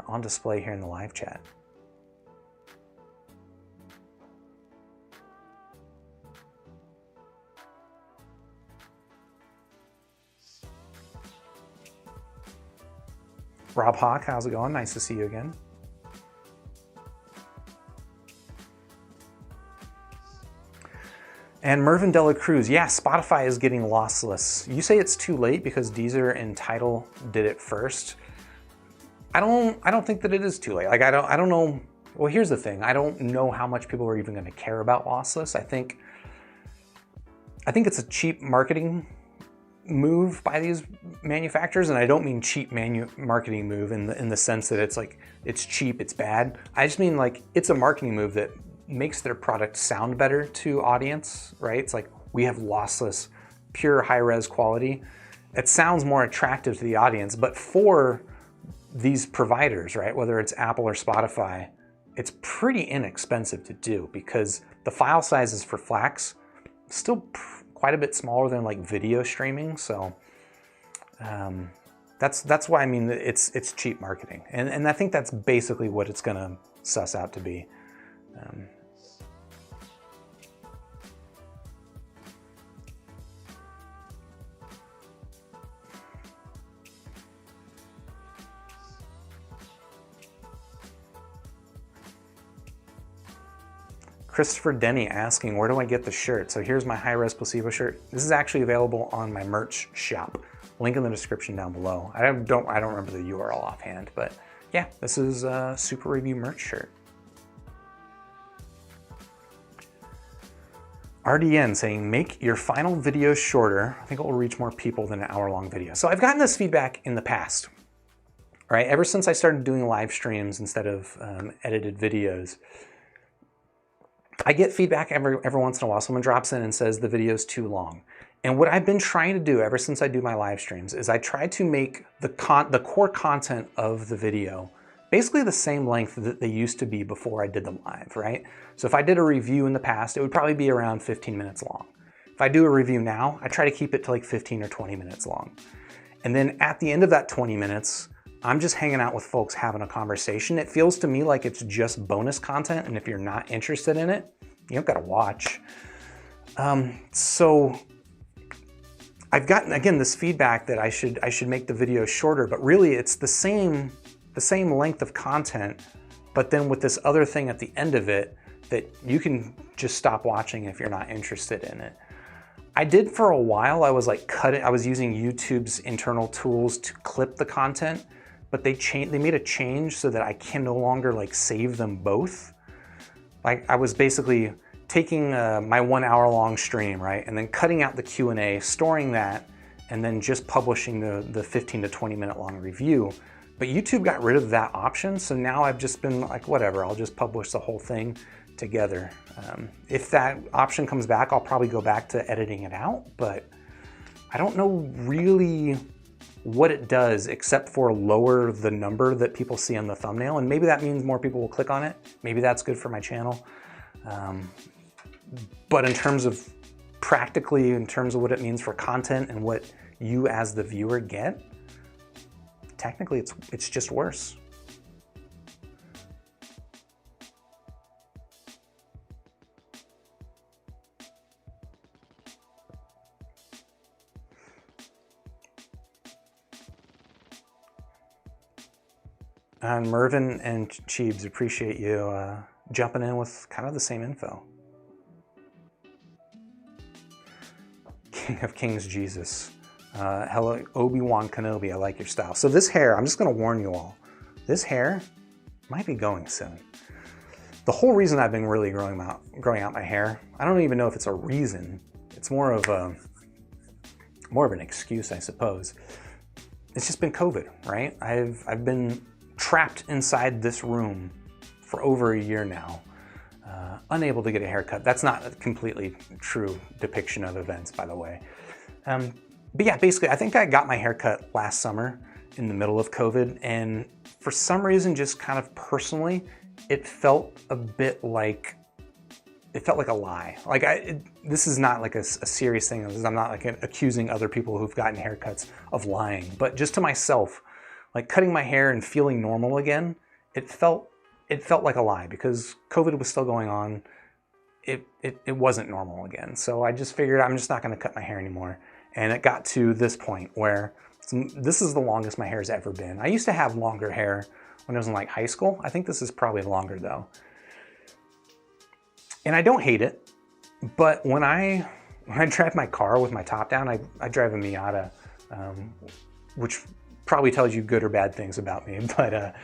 on display here in the live chat. Rob Hawk, how's it going? Nice to see you again. And Mervyn Dela Cruz, yeah, Spotify is getting lossless. You say it's too late because Deezer and Tidal did it first. I don't think that it is too late. Like I don't know. Well, here's the thing. I don't know how much people are even going to care about lossless. I think it's a cheap marketing move by these manufacturers, and I don't mean cheap marketing move in the sense that it's like it's cheap, it's bad. I just mean like it's a marketing move that makes their product sound better to audience, right? It's like we have lossless, pure high-res quality. It sounds more attractive to the audience, but for these providers, right, whether it's Apple or Spotify, it's pretty inexpensive to do because the file sizes for FLACs still quite a bit smaller than like video streaming. So that's why I mean it's cheap marketing, and I think that's basically what it's gonna suss out to be. Christopher Denny asking, where do I get the shirt? So here's my high-res placebo shirt. This is actually available on my merch shop. Link in the description down below. I don't remember the URL offhand, but yeah, this is a Super Review merch shirt. RDN saying, make your final video shorter. I think it will reach more people than an hour-long video. So I've gotten this feedback in the past, right? Ever since I started doing live streams instead of edited videos, I get feedback every once in a while. Someone drops in and says the video's too long. And what I've been trying to do ever since I do my live streams is I try to make the core content of the video basically the same length that they used to be before I did them live, right? So if I did a review in the past, it would probably be around 15 minutes long. If I do a review now, I try to keep it to like 15 or 20 minutes long. And then at the end of that 20 minutes, I'm just hanging out with folks having a conversation. It feels to me like it's just bonus content, and if you're not interested in it, you don't gotta watch. So I've gotten, again, this feedback that I should make the video shorter, but really it's the same length of content, but then with this other thing at the end of it that you can just stop watching if you're not interested in it. I did for a while. I was like I was using YouTube's internal tools to clip the content, but they made a change so that I can no longer like save them both. Like I was basically taking my 1 hour long stream, right? And then cutting out the Q&A, storing that, and then just publishing the 15 to 20 minute long review. But YouTube got rid of that option. So now I've just been like, whatever, I'll just publish the whole thing together. If that option comes back, I'll probably go back to editing it out, but I don't know really what it does except for lower the number that people see on the thumbnail. And maybe that means more people will click on it. Maybe that's good for my channel. But in terms of practically, in terms of what it means for content and what you as the viewer get, technically it's just worse. And Mervyn and Cheebs, appreciate you jumping in with kind of the same info. King of Kings Jesus. Hello, Obi-Wan Kenobi, I like your style. So this hair, I'm just gonna warn you all, this hair might be going soon. The whole reason I've been really growing out my hair, I don't even know if it's a reason. It's more of an excuse, I suppose. It's just been COVID, right? I've been trapped inside this room for over a year now, unable to get a haircut. That's not a completely true depiction of events, by the way. But yeah, basically, I think I got my haircut last summer in the middle of COVID, and for some reason, just kind of personally, it felt a bit like, it felt like a lie. Like this is not like a serious thing. I'm not like accusing other people who've gotten haircuts of lying, but just to myself, like cutting my hair and feeling normal again, it felt like a lie because COVID was still going on. It wasn't normal again. So I just figured I'm just not gonna cut my hair anymore. And it got to this point where This is the longest my hair's ever been. I used to have longer hair when I was in like high school. I think this is probably longer though. And I don't hate it, but when I drive my car with my top down, I drive a Miata, which probably tells you good or bad things about me. But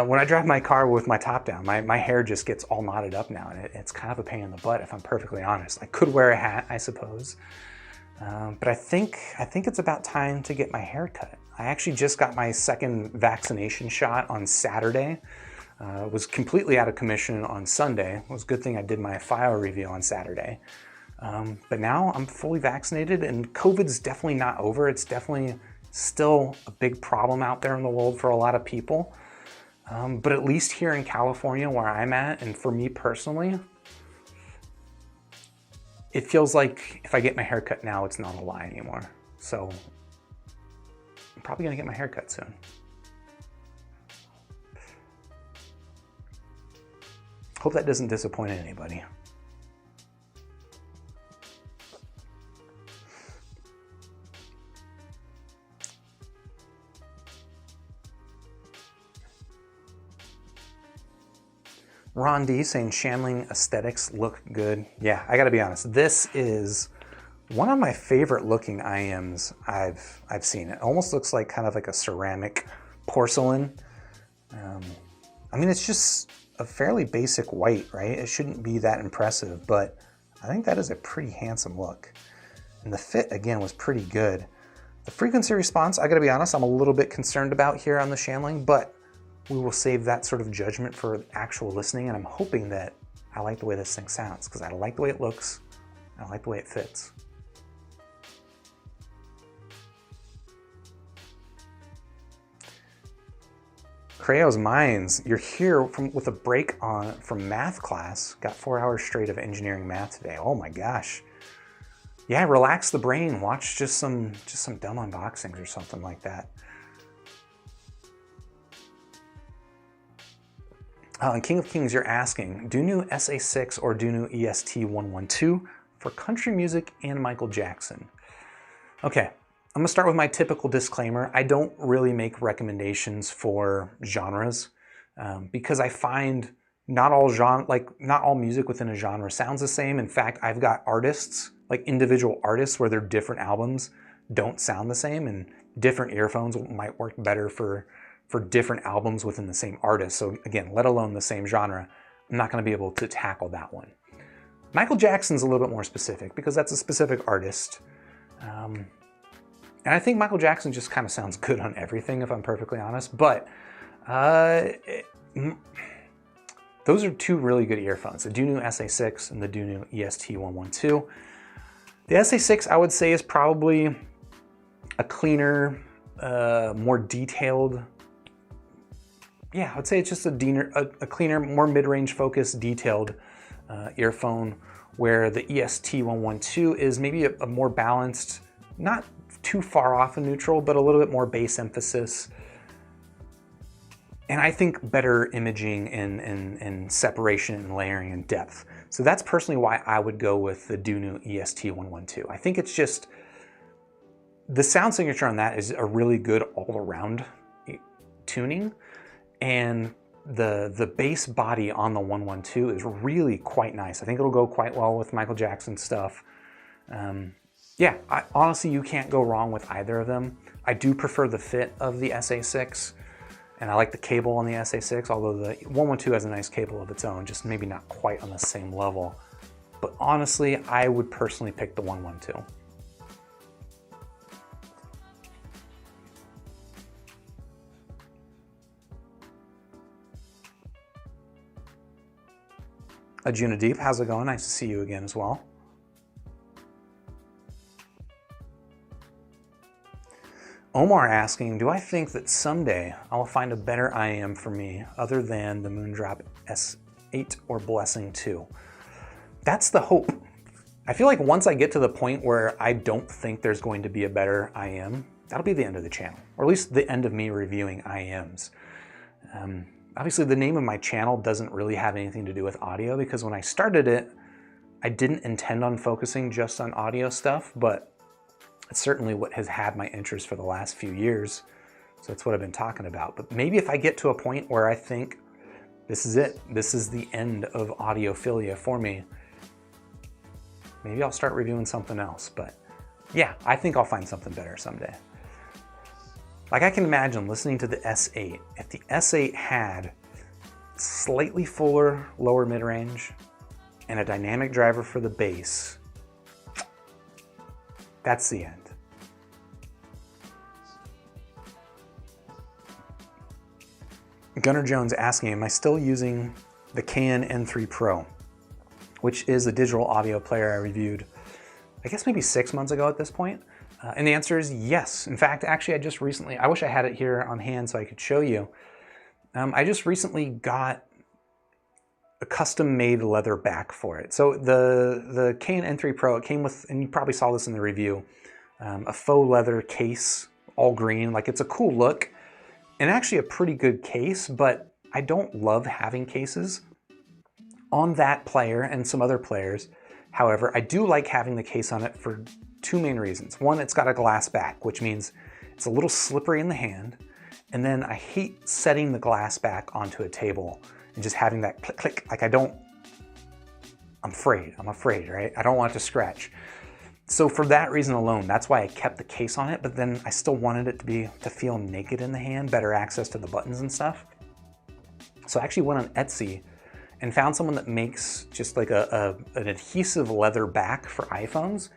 when I drive my car with my top down, my hair just gets all knotted up now, and it's kind of a pain in the butt, if I'm perfectly honest. I could wear a hat, I suppose. But I think it's about time to get my hair cut. I actually just got my second vaccination shot on Saturday. Was completely out of commission on Sunday. It was a good thing I did my file review on Saturday. But now I'm fully vaccinated, and COVID's definitely not over. It's definitely still a big problem out there in the world for a lot of people. But at least here in California where I'm at, and for me personally, it feels like if I get my hair cut now, it's not a lie anymore. So I'm probably gonna get my hair cut soon. Hope that doesn't disappoint anybody. Ron D saying Shanling aesthetics look good. Yeah, I gotta be honest. This is one of my favorite looking IEMs I've seen. It almost looks like kind of like a ceramic porcelain. I mean, it's just a fairly basic white, right? It shouldn't be that impressive, but I think that is a pretty handsome look. And the fit, again, was pretty good. The frequency response, I gotta be honest, I'm a little bit concerned about here on the Shanling, but we will save that sort of judgment for actual listening, and I'm hoping that I like the way this thing sounds, because I like the way it looks, I like the way it fits. Creo's Minds, you're here with a break from math class. Got 4 hours straight of engineering math today. Oh my gosh. Yeah, relax the brain. Watch just some dumb unboxings or something like that. And King of Kings, you're asking, do new SA6 or do new EST112 for country music and Michael Jackson? Okay, I'm gonna start with my typical disclaimer. I don't really make recommendations for genres because I find not all music within a genre sounds the same. In fact, I've got artists, like individual artists where their different albums don't sound the same, and different earphones might work better for different albums within the same artist. So again, let alone the same genre, I'm not gonna be able to tackle that one. Michael Jackson's a little bit more specific because that's a specific artist. And I think Michael Jackson just kind of sounds good on everything, if I'm perfectly honest, but those are two really good earphones, the Dunu SA6 and the Dunu EST112. The SA6, I would say, is probably a cleaner, more detailed, yeah, I would say it's just a cleaner, more mid-range focused, detailed earphone, where the EST112 is maybe a more balanced, not too far off of neutral, but a little bit more bass emphasis. And I think better imaging and separation and layering and depth. So that's personally why I would go with the Dunu EST112. I think it's just, the sound signature on that is a really good all-around tuning. And the bass body on the 112 is really quite nice. I think it'll go quite well with Michael Jackson stuff. Yeah, honestly, you can't go wrong with either of them. I do prefer the fit of the SA6, and I like the cable on the SA6, although the 112 has a nice cable of its own, just maybe not quite on the same level. But honestly, I would personally pick the 112. Ajuna Deep, how's it going? Nice to see you again as well. Omar asking, do I think that someday I'll find a better IEM for me other than the Moondrop S8 or Blessing 2? That's the hope. I feel like once I get to the point where I don't think there's going to be a better IEM, that'll be the end of the channel, or at least the end of me reviewing IEMs. Obviously, the name of my channel doesn't really have anything to do with audio, because when I started it, I didn't intend on focusing just on audio stuff, but It's certainly what has had my interest for the last few years. So that's what I've been talking about. But maybe if I get to a point where I think this is it, this is the end of audiophilia for me, maybe I'll start reviewing something else. But yeah, I think I'll find something better someday. Like I can imagine listening to the S8. If the S8 had slightly fuller lower mid-range and a dynamic driver for the bass, that's the end. Gunnar Jones asking, am I still using the Canon N3 Pro, which is the digital audio player I reviewed, I guess maybe 6 months ago at this point? And the answer is yes. In fact, actually, I wish I had it here on hand so I could show you. I just recently got a custom-made leather back for it. So the Canon N3 Pro, it came with, and you probably saw this in the review, a faux leather case, all green. Like, it's a cool look and actually a pretty good case, but I don't love having cases on that player and some other players. However, I do like having the case on it for two main reasons. One, it's got a glass back, which means it's a little slippery in the hand. And then I hate setting the glass back onto a table and just having that click, click. Like I'm afraid, right? I don't want it to scratch. So for that reason alone, that's why I kept the case on it, but then I still wanted it to feel naked in the hand, better access to the buttons and stuff. So I actually went on Etsy and found someone that makes just like an adhesive leather back for iPhones.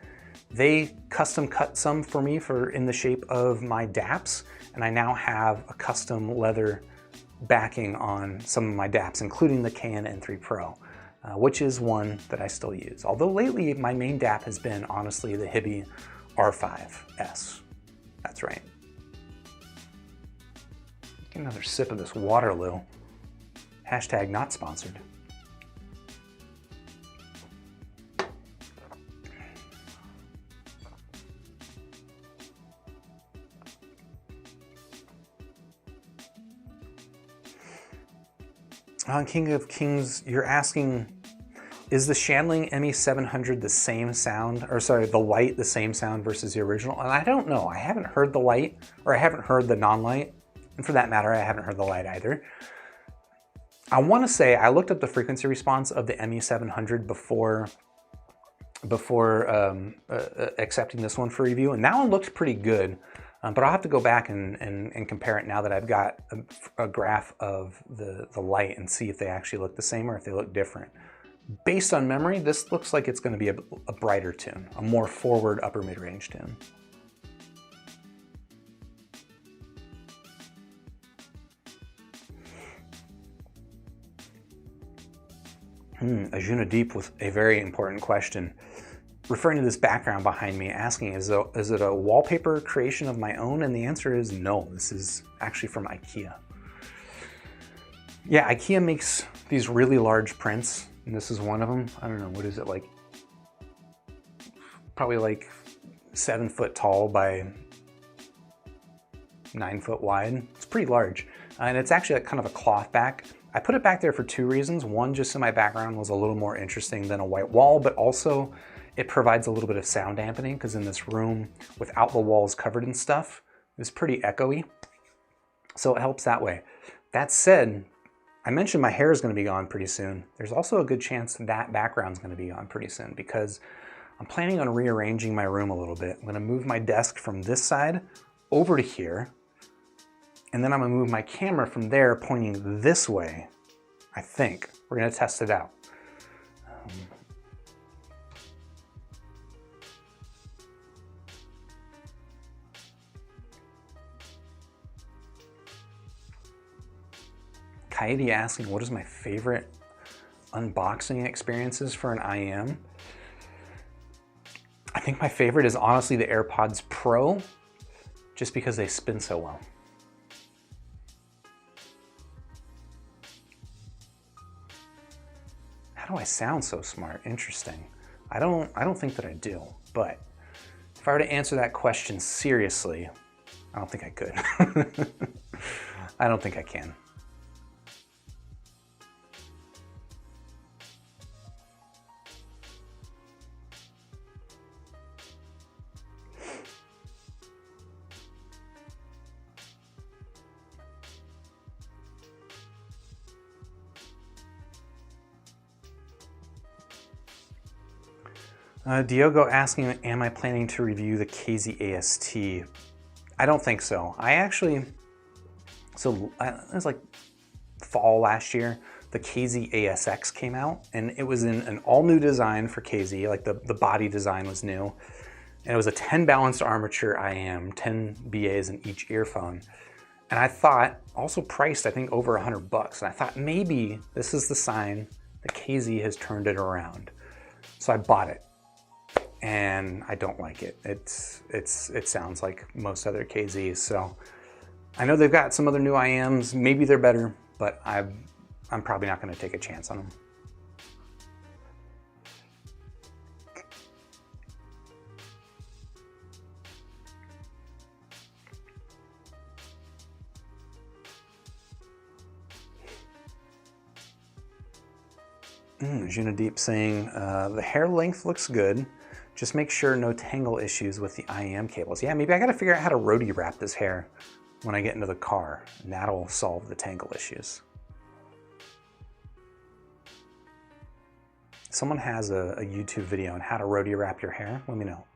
They custom cut some for me in the shape of my DAPs, and I now have a custom leather backing on some of my DAPs, including the Canon N3 Pro, which is one that I still use. Although lately my main DAP has been honestly the Hiby R5S. That's right. Get another sip of this Waterloo. Hashtag not sponsored. On King of Kings, you're asking, is the Shanling ME700 the same sound, or sorry, the Lite the same sound versus the original? And I don't know. I haven't heard the Lite, or I haven't heard the non-Lite, and for that matter, I haven't heard the Lite either. I want to say I looked up the frequency response of the ME700 before accepting this one for review, and that one looked pretty good. But I'll have to go back and compare it now that I've got a graph of the Lite and see if they actually look the same or if they look different. Based on memory, this looks like it's going to be a brighter tune, a more forward upper mid-range tune. Ajuna Deep with a very important question. Referring to this background behind me, asking, is it a wallpaper creation of my own? And the answer is no, this is actually from IKEA. Yeah, IKEA makes these really large prints, and this is one of them. I don't know, what is it, like, probably like 7 foot tall by 9 foot wide. It's pretty large, and it's actually like kind of a cloth back. I put it back there for two reasons. One, just so my background was a little more interesting than a white wall, but also it provides a little bit of sound dampening, because in this room, without the walls covered in stuff, it's pretty echoey. So it helps that way. That said, I mentioned my hair is going to be gone pretty soon. There's also a good chance that background's going to be gone pretty soon, because I'm planning on rearranging my room a little bit. I'm going to move my desk from this side over to here, and then I'm going to move my camera from there pointing this way, I think. We're going to test it out. Coyote asking, what is my favorite unboxing experiences for an IEM? I think my favorite is honestly the AirPods Pro, just because they spin so well. How do I sound so smart? Interesting. I don't think that I do, but if I were to answer that question seriously, I don't think I could. I don't think I can. Diogo asking, am I planning to review the KZ-AST? I don't think so. It was like fall last year, the KZ-ASX came out, and it was in an all new design for KZ, like the body design was new. And it was a 10 balanced armature IEM, 10 BAs in each earphone. And I thought, also priced, I think over $100. And I thought maybe this is the sign that KZ has turned it around. So I bought it, and I don't like it. It sounds like most other KZs. So I know they've got some other new IEMs. Maybe they're better, but I'm probably not going to take a chance on them. Junadeep saying, the hair length looks good. Just make sure no tangle issues with the IEM cables. Yeah, maybe I got to figure out how to roadie wrap this hair when I get into the car, and that'll solve the tangle issues. If someone has a YouTube video on how to roadie wrap your hair, let me know.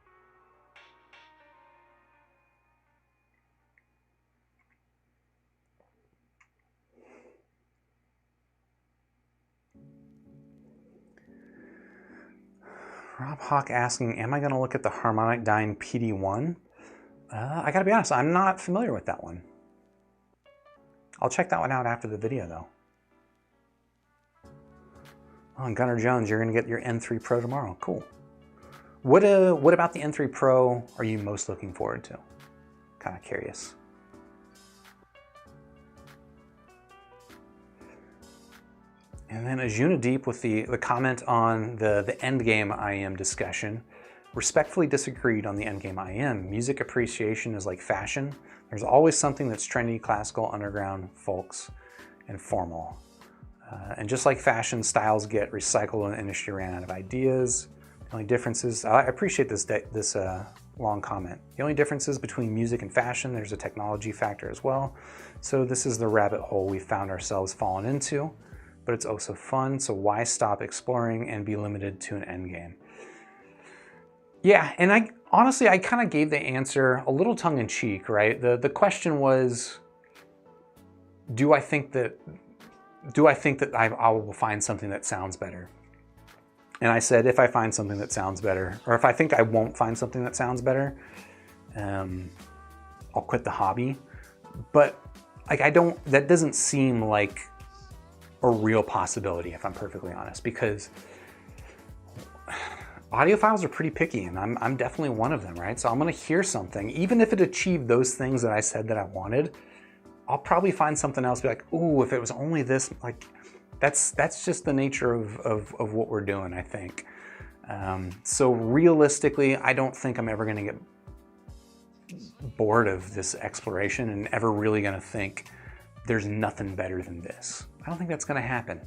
Rob Hawk asking, am I going to look at the Harmonic Dyne PD1? I gotta be honest, I'm not familiar with that one. I'll check that one out after the video though. Oh, and Gunnar Jones, you're gonna get your N3 Pro tomorrow. Cool. What about the N3 Pro are you most looking forward to? Kind of curious. And then Ajuna Deep with the comment on the endgame IEM discussion. Respectfully disagreed on the endgame IEM. Music appreciation is like fashion. There's always something that's trendy, classical, underground, folks, and formal. And just like fashion, styles get recycled and the industry ran out of ideas. The only differences, I appreciate this long comment. The only differences between music and fashion, there's a technology factor as well. So this is the rabbit hole we found ourselves falling into, but it's also fun. So why stop exploring and be limited to an end game? Yeah, and I honestly kind of gave the answer a little tongue-in-cheek, right? The question was, do I think that I will find something that sounds better? And I said, if I find something that sounds better, or if I think I won't find something that sounds better, I'll quit the hobby. But like that doesn't seem like a real possibility, if I'm perfectly honest, because audiophiles are pretty picky, and I'm definitely one of them, right? So I'm gonna hear something, even if it achieved those things that I said that I wanted, I'll probably find something else, be like, ooh, if it was only this, like, that's just the nature of what we're doing, I think. So realistically, I don't think I'm ever gonna get bored of this exploration and ever really gonna think there's nothing better than this. I don't think that's gonna happen.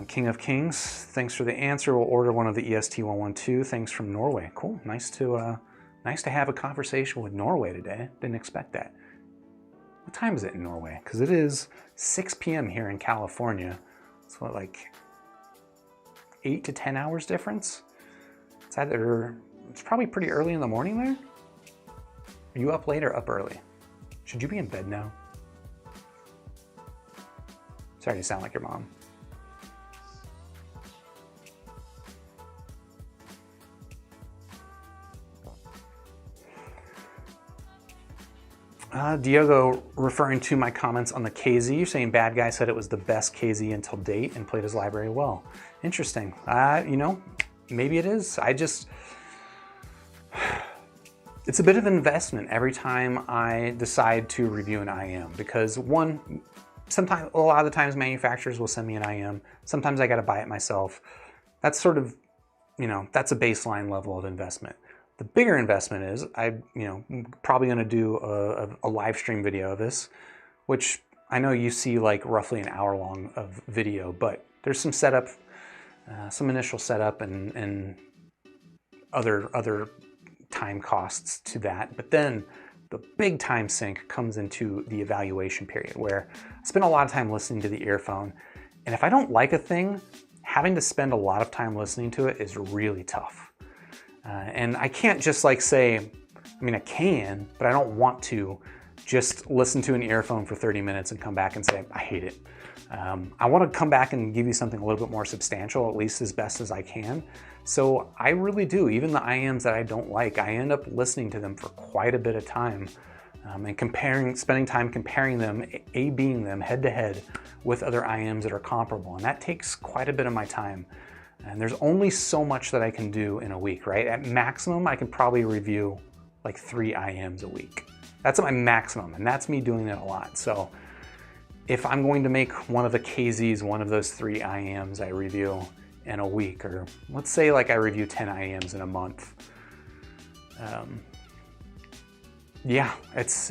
King of Kings, thanks for the answer. We'll order one of the EST112. Thanks from Norway. Cool. Nice to have a conversation with Norway today. Didn't expect that. What time is it in Norway? Because it is 6 p.m. here in California. It's what, like 8 to 10 hours difference? It's probably pretty early in the morning there. Are you up late or up early? Should you be in bed now? Sorry to sound like your mom. Diogo, referring to my comments on the KZ, you're saying bad guy said it was the best KZ until date and played his library well. Interesting. You know, maybe it is. It's a bit of an investment every time I decide to review an IEM, because a lot of the times manufacturers will send me an IEM. Sometimes I got to buy it myself. That's sort of, that's a baseline level of investment. The bigger investment is probably going to do a live stream video of this, which I know you see like roughly an hour long of video, but there's some setup, some initial setup and other time costs to that. But then the big time sink comes into the evaluation period, where I spend a lot of time listening to the earphone. And if I don't like a thing, having to spend a lot of time listening to it is really tough. And I can't just like say, I mean, I can, but I don't want to just listen to an earphone for 30 minutes and come back and say, I hate it. I want to come back and give you something a little bit more substantial, at least as best as I can. So I really do. Even the IEMs that I don't like, I end up listening to them for quite a bit of time and spending time comparing them, A-Bing them head to head with other IEMs that are comparable. And that takes quite a bit of my time. And there's only so much that I can do in a week, right? At maximum, I can probably review like 3 IEMs a week. That's my maximum, and that's me doing it a lot. So if I'm going to make one of the KZs, one of those 3 IEMs I review in a week, or let's say like I review 10 IEMs in a month, yeah, that's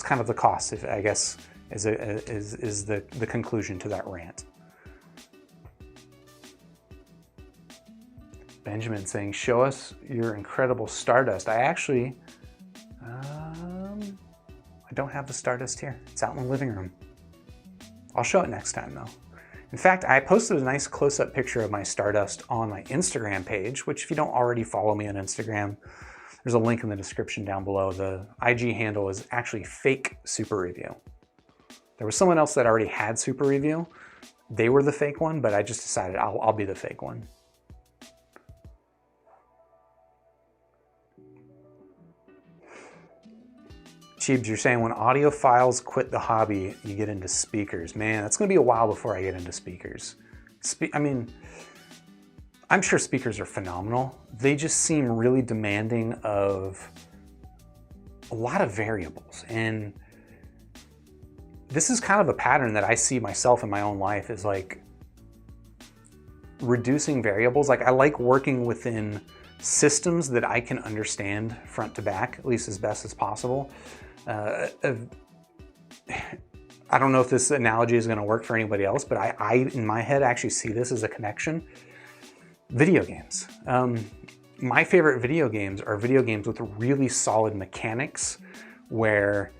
kind of the cost, if I guess, is the conclusion to that rant. Benjamin saying, show us your incredible Stardust. I actually, I don't have the Stardust here. It's out in the living room. I'll show it next time though. In fact, I posted a nice close-up picture of my Stardust on my Instagram page, which if you don't already follow me on Instagram, there's a link in the description down below. The IG handle is actually fake Super Review. There was someone else that already had Super Review. They were the fake one, but I just decided I'll be the fake one. Cheebs, you're saying when audiophiles quit the hobby, you get into speakers. Man, that's gonna be a while before I get into speakers. I mean, I'm sure speakers are phenomenal. They just seem really demanding of a lot of variables. And this is kind of a pattern that I see myself in my own life, is like reducing variables. Like I like working within systems that I can understand front to back, at least as best as possible. I don't know if this analogy is going to work for anybody else, but I in my head actually see this as a connection. Video games. My favorite video games are video games with really solid mechanics where,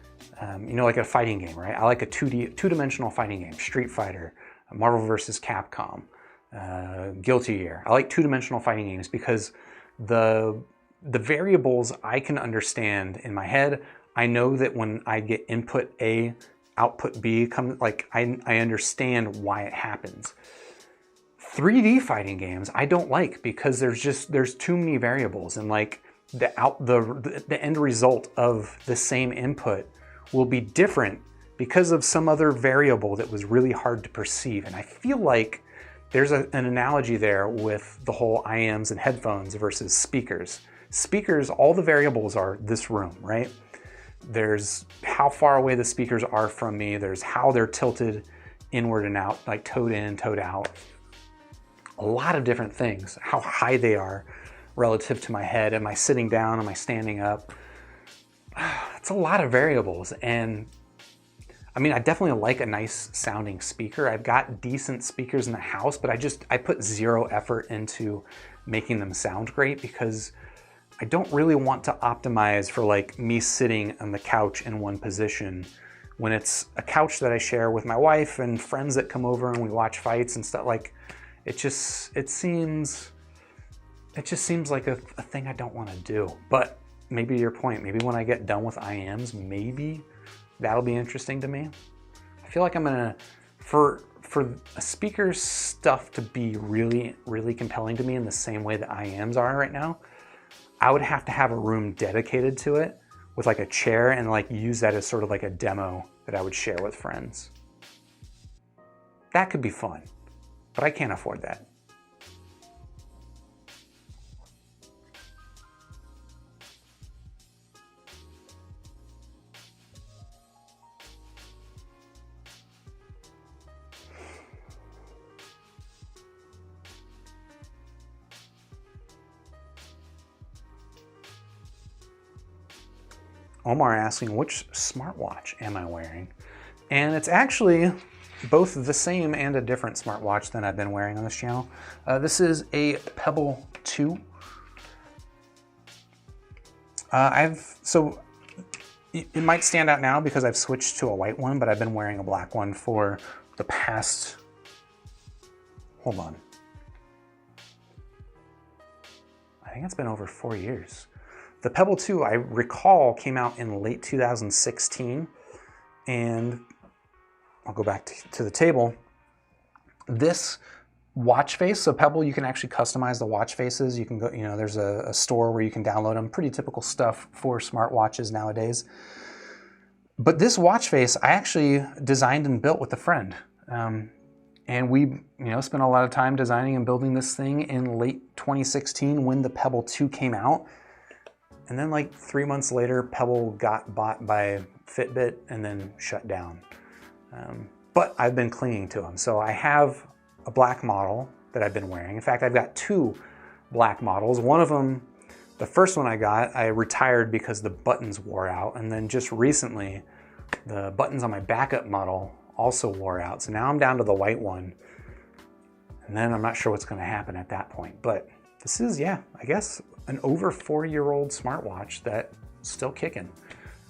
you know, like a fighting game, right? I like a two-dimensional fighting game, Street Fighter, Marvel vs. Capcom, Guilty Gear. I like two-dimensional fighting games because the variables I can understand in my head. I know that when I get input A, output B, I understand why it happens. 3D fighting games I don't like because there's too many variables, and like the end result of the same input will be different because of some other variable that was really hard to perceive. And I feel like there's an analogy there with the whole IEMs and headphones versus speakers. Speakers, all the variables are this room, right? There's how far away the speakers are from me. There's how they're tilted inward and out, like toed in, toed out. A lot of different things, how high they are relative to my head. Am I sitting down? Am I standing up? It's a lot of variables. And I mean, I definitely like a nice sounding speaker. I've got decent speakers in the house, but I put zero effort into making them sound great because I don't really want to optimize for like me sitting on the couch in one position when it's a couch that I share with my wife and friends that come over and we watch fights and stuff. Like it just seems like a thing I don't want to do. But maybe to your point, maybe when I get done with IEMs, maybe that'll be interesting to me. I feel like I'm gonna, for a speaker stuff to be really, really compelling to me in the same way that IEMs are right now, I would have to have a room dedicated to it with like a chair and like use that as sort of like a demo that I would share with friends. That could be fun, but I can't afford that. Omar asking, which smartwatch am I wearing? And it's actually both the same and a different smartwatch than I've been wearing on this channel. This is a Pebble 2. So It might stand out now because I've switched to a white one, but I've been wearing a black one for the past, hold on. I think it's been over 4 years. The Pebble 2, I recall, came out in late 2016, and I'll go back to the table. This watch face, so Pebble, you can actually customize the watch faces. You can go, there's a store where you can download them. Pretty typical stuff for smartwatches nowadays. But this watch face, I actually designed and built with a friend. And we, spent a lot of time designing and building this thing in late 2016 when the Pebble 2 came out. And then like 3 months later, Pebble got bought by Fitbit and then shut down. But I've been clinging to them. So I have a black model that I've been wearing. In fact, I've got 2 black models. One of them, the first one I got, I retired because the buttons wore out. And then just recently, the buttons on my backup model also wore out. So now I'm down to the white one. And then I'm not sure what's going to happen at that point. But this is, I guess, an over 4-year-old smartwatch that's still kicking.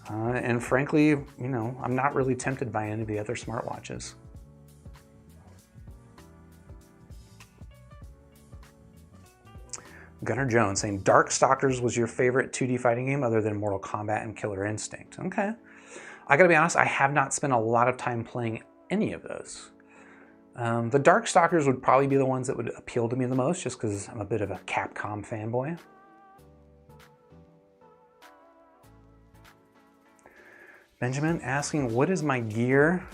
And frankly, I'm not really tempted by any of the other smartwatches. Gunnar Jones saying, Darkstalkers was your favorite 2D fighting game other than Mortal Kombat and Killer Instinct. Okay. I gotta be honest, I have not spent a lot of time playing any of those. The Darkstalkers would probably be the ones that would appeal to me the most, just because I'm a bit of a Capcom fanboy. Benjamin asking, what is my gear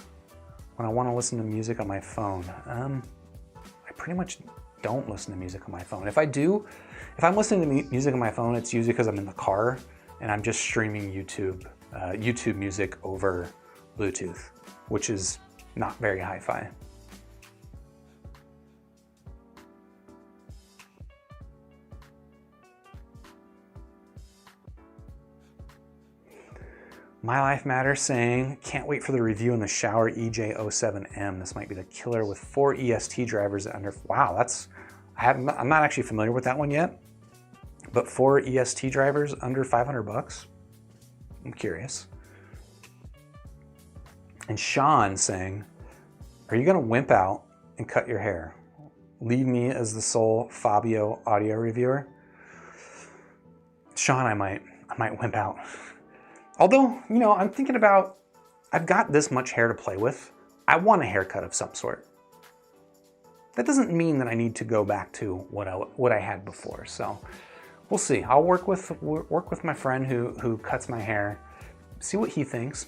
when I want to listen to music on my phone? I pretty much don't listen to music on my phone. If I do, if I'm listening to music on my phone, it's usually because I'm in the car and I'm just streaming YouTube music over Bluetooth, which is not very hi-fi. My Life Matters saying, can't wait for the review on the Shower EJ07M. This might be the killer with 4 EST drivers under, wow, I'm not actually familiar with that one yet, but 4 EST drivers under 500 bucks. I'm curious. And Sean saying, are you gonna wimp out and cut your hair? Leave me as the sole Fabio audio reviewer? Sean, I might wimp out. Although, I'm thinking about, I've got this much hair to play with. I want a haircut of some sort. That doesn't mean that I need to go back to what I had before. So we'll see. I'll work with my friend who cuts my hair, see what he thinks.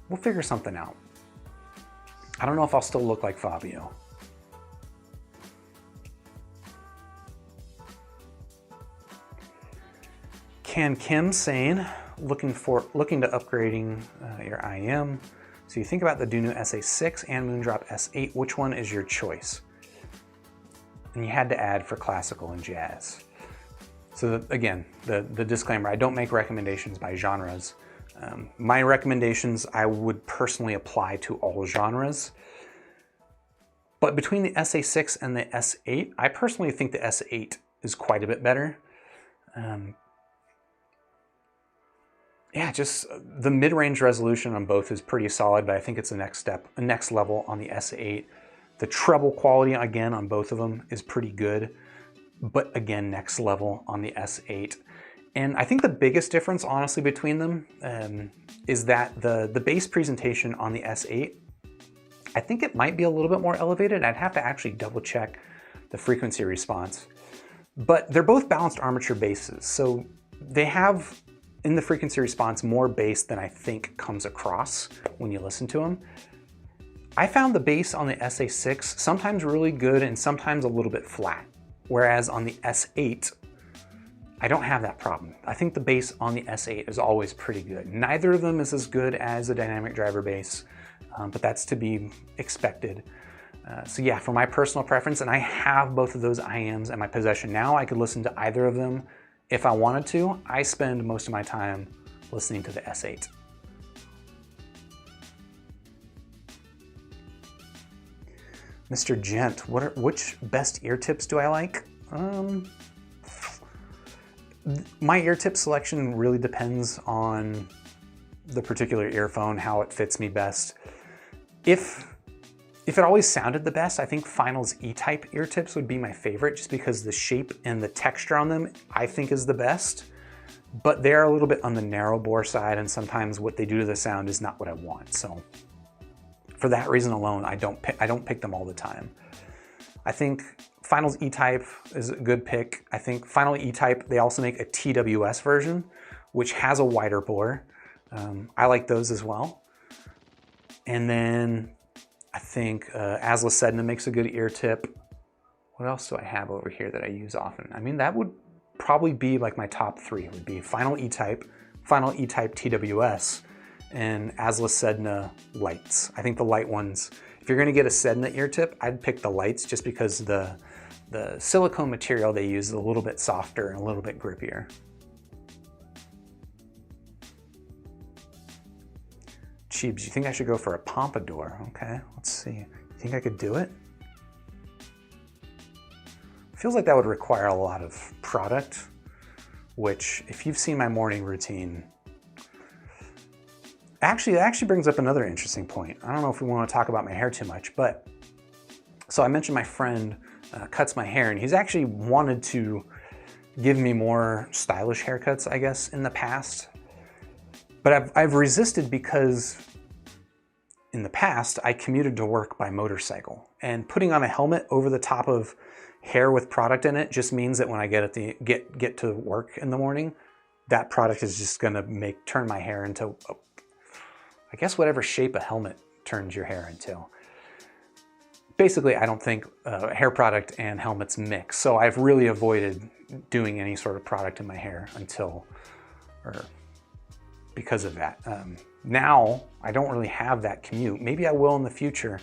We'll figure something out. I don't know if I'll still look like Fabio. Can Kim saying, looking to upgrading your IEM. So you think about the Dunu SA6 and Moondrop S8, which one is your choice? And you had to add for classical and jazz. So again, the disclaimer, I don't make recommendations by genres. My recommendations I would personally apply to all genres. But between the SA6 and the S8, I personally think the S8 is quite a bit better. Yeah, just the mid-range resolution on both is pretty solid, but I think it's the next step, a next level on the S8. The treble quality, again, on both of them is pretty good, but again, next level on the S8. And I think the biggest difference, honestly, between them is that the bass presentation on the S8, I think it might be a little bit more elevated. I'd have to actually double check the frequency response. But they're both balanced armature basses, so they have, in the frequency response, more bass than I think comes across when you listen to them. I found the bass on the SA6 sometimes really good and sometimes a little bit flat, whereas on the S8, I don't have that problem. I think the bass on the S8 is always pretty good. Neither of them is as good as a dynamic driver bass, but that's to be expected. So yeah, for my personal preference, and I have both of those IEMs in my possession now, I could listen to either of them if I wanted to. I spend most of my time listening to the S8. Mr. Gent, which best ear tips do I like? My ear tip selection really depends on the particular earphone, how it fits me best. If it always sounded the best, I think Final's E-Type ear tips would be my favorite, just because the shape and the texture on them I think is the best. But they're a little bit on the narrow bore side, and sometimes what they do to the sound is not what I want. So for that reason alone, I don't pick them all the time. I think Final's E-Type is a good pick. I think Final E-Type, they also make a TWS version, which has a wider bore. I like those as well. And then I think Asla Sedna makes a good ear tip. What else do I have over here that I use often? I mean, that would probably be like my top three. It would be Final E-Type, Final E-Type TWS, and Asla Sedna Lites. I think the Lite ones, if you're gonna get a Sedna ear tip, I'd pick the Lites just because the silicone material they use is a little bit softer and a little bit grippier. Cheebs, you think I should go for a pompadour? Okay, let's see. You think I could do it? Feels like that would require a lot of product, which if you've seen my morning routine, actually, it actually brings up another interesting point. I don't know if we want to talk about my hair too much, but so I mentioned my friend cuts my hair, and he's actually wanted to give me more stylish haircuts, I guess, in the past. But I've resisted because in the past, I commuted to work by motorcycle, and putting on a helmet over the top of hair with product in it just means that when I get to work in the morning, that product is just gonna turn my hair into, I guess, whatever shape a helmet turns your hair into. Basically, I don't think hair product and helmets mix, so I've really avoided doing any sort of product in my hair because of that. Now, I don't really have that commute. Maybe I will in the future,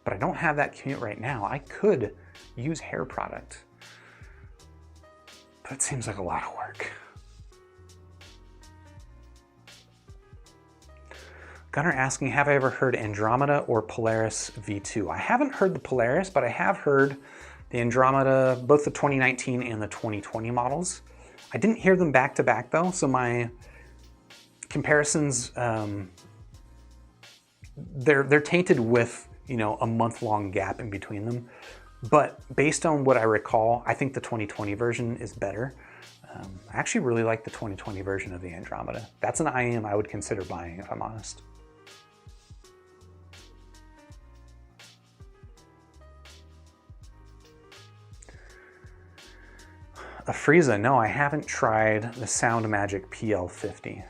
but I don't have that commute right now. I could use hair product, but it seems like a lot of work. Gunnar asking, have I ever heard Andromeda or Polaris V2? I haven't heard the Polaris, but I have heard the Andromeda, both the 2019 and the 2020 models. I didn't hear them back to back though, so my comparisons, they're tainted with, you know, a month-long gap in between them. But based on what I recall, I think the 2020 version is better. I actually really like the 2020 version of the Andromeda. That's an IEM I would consider buying, if I'm honest. A Frieza, no, I haven't tried the Sound Magic PL50.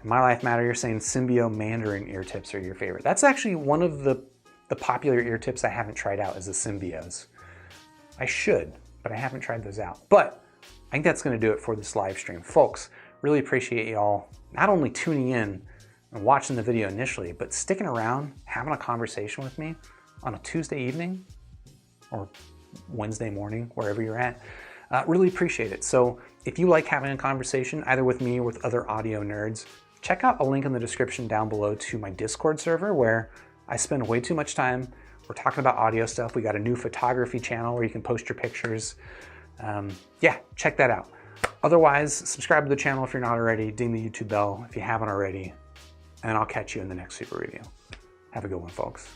In My Life Matter, you're saying Symbio Mandarin ear tips are your favorite. That's actually one of the popular ear tips I haven't tried out, is the Symbios. I should, but I haven't tried those out. But I think that's gonna do it for this live stream. Folks, really appreciate y'all not only tuning in and watching the video initially, but sticking around, having a conversation with me on a Tuesday evening or Wednesday morning, wherever you're at. Really appreciate it. So if you like having a conversation, either with me or with other audio nerds, check out a link in the description down below to my Discord server, where I spend way too much time. We're talking about audio stuff. We got a new photography channel where you can post your pictures. Yeah, check that out. Otherwise, subscribe to the channel if you're not already, ding the YouTube bell if you haven't already, and I'll catch you in the next super review. Have a good one, folks.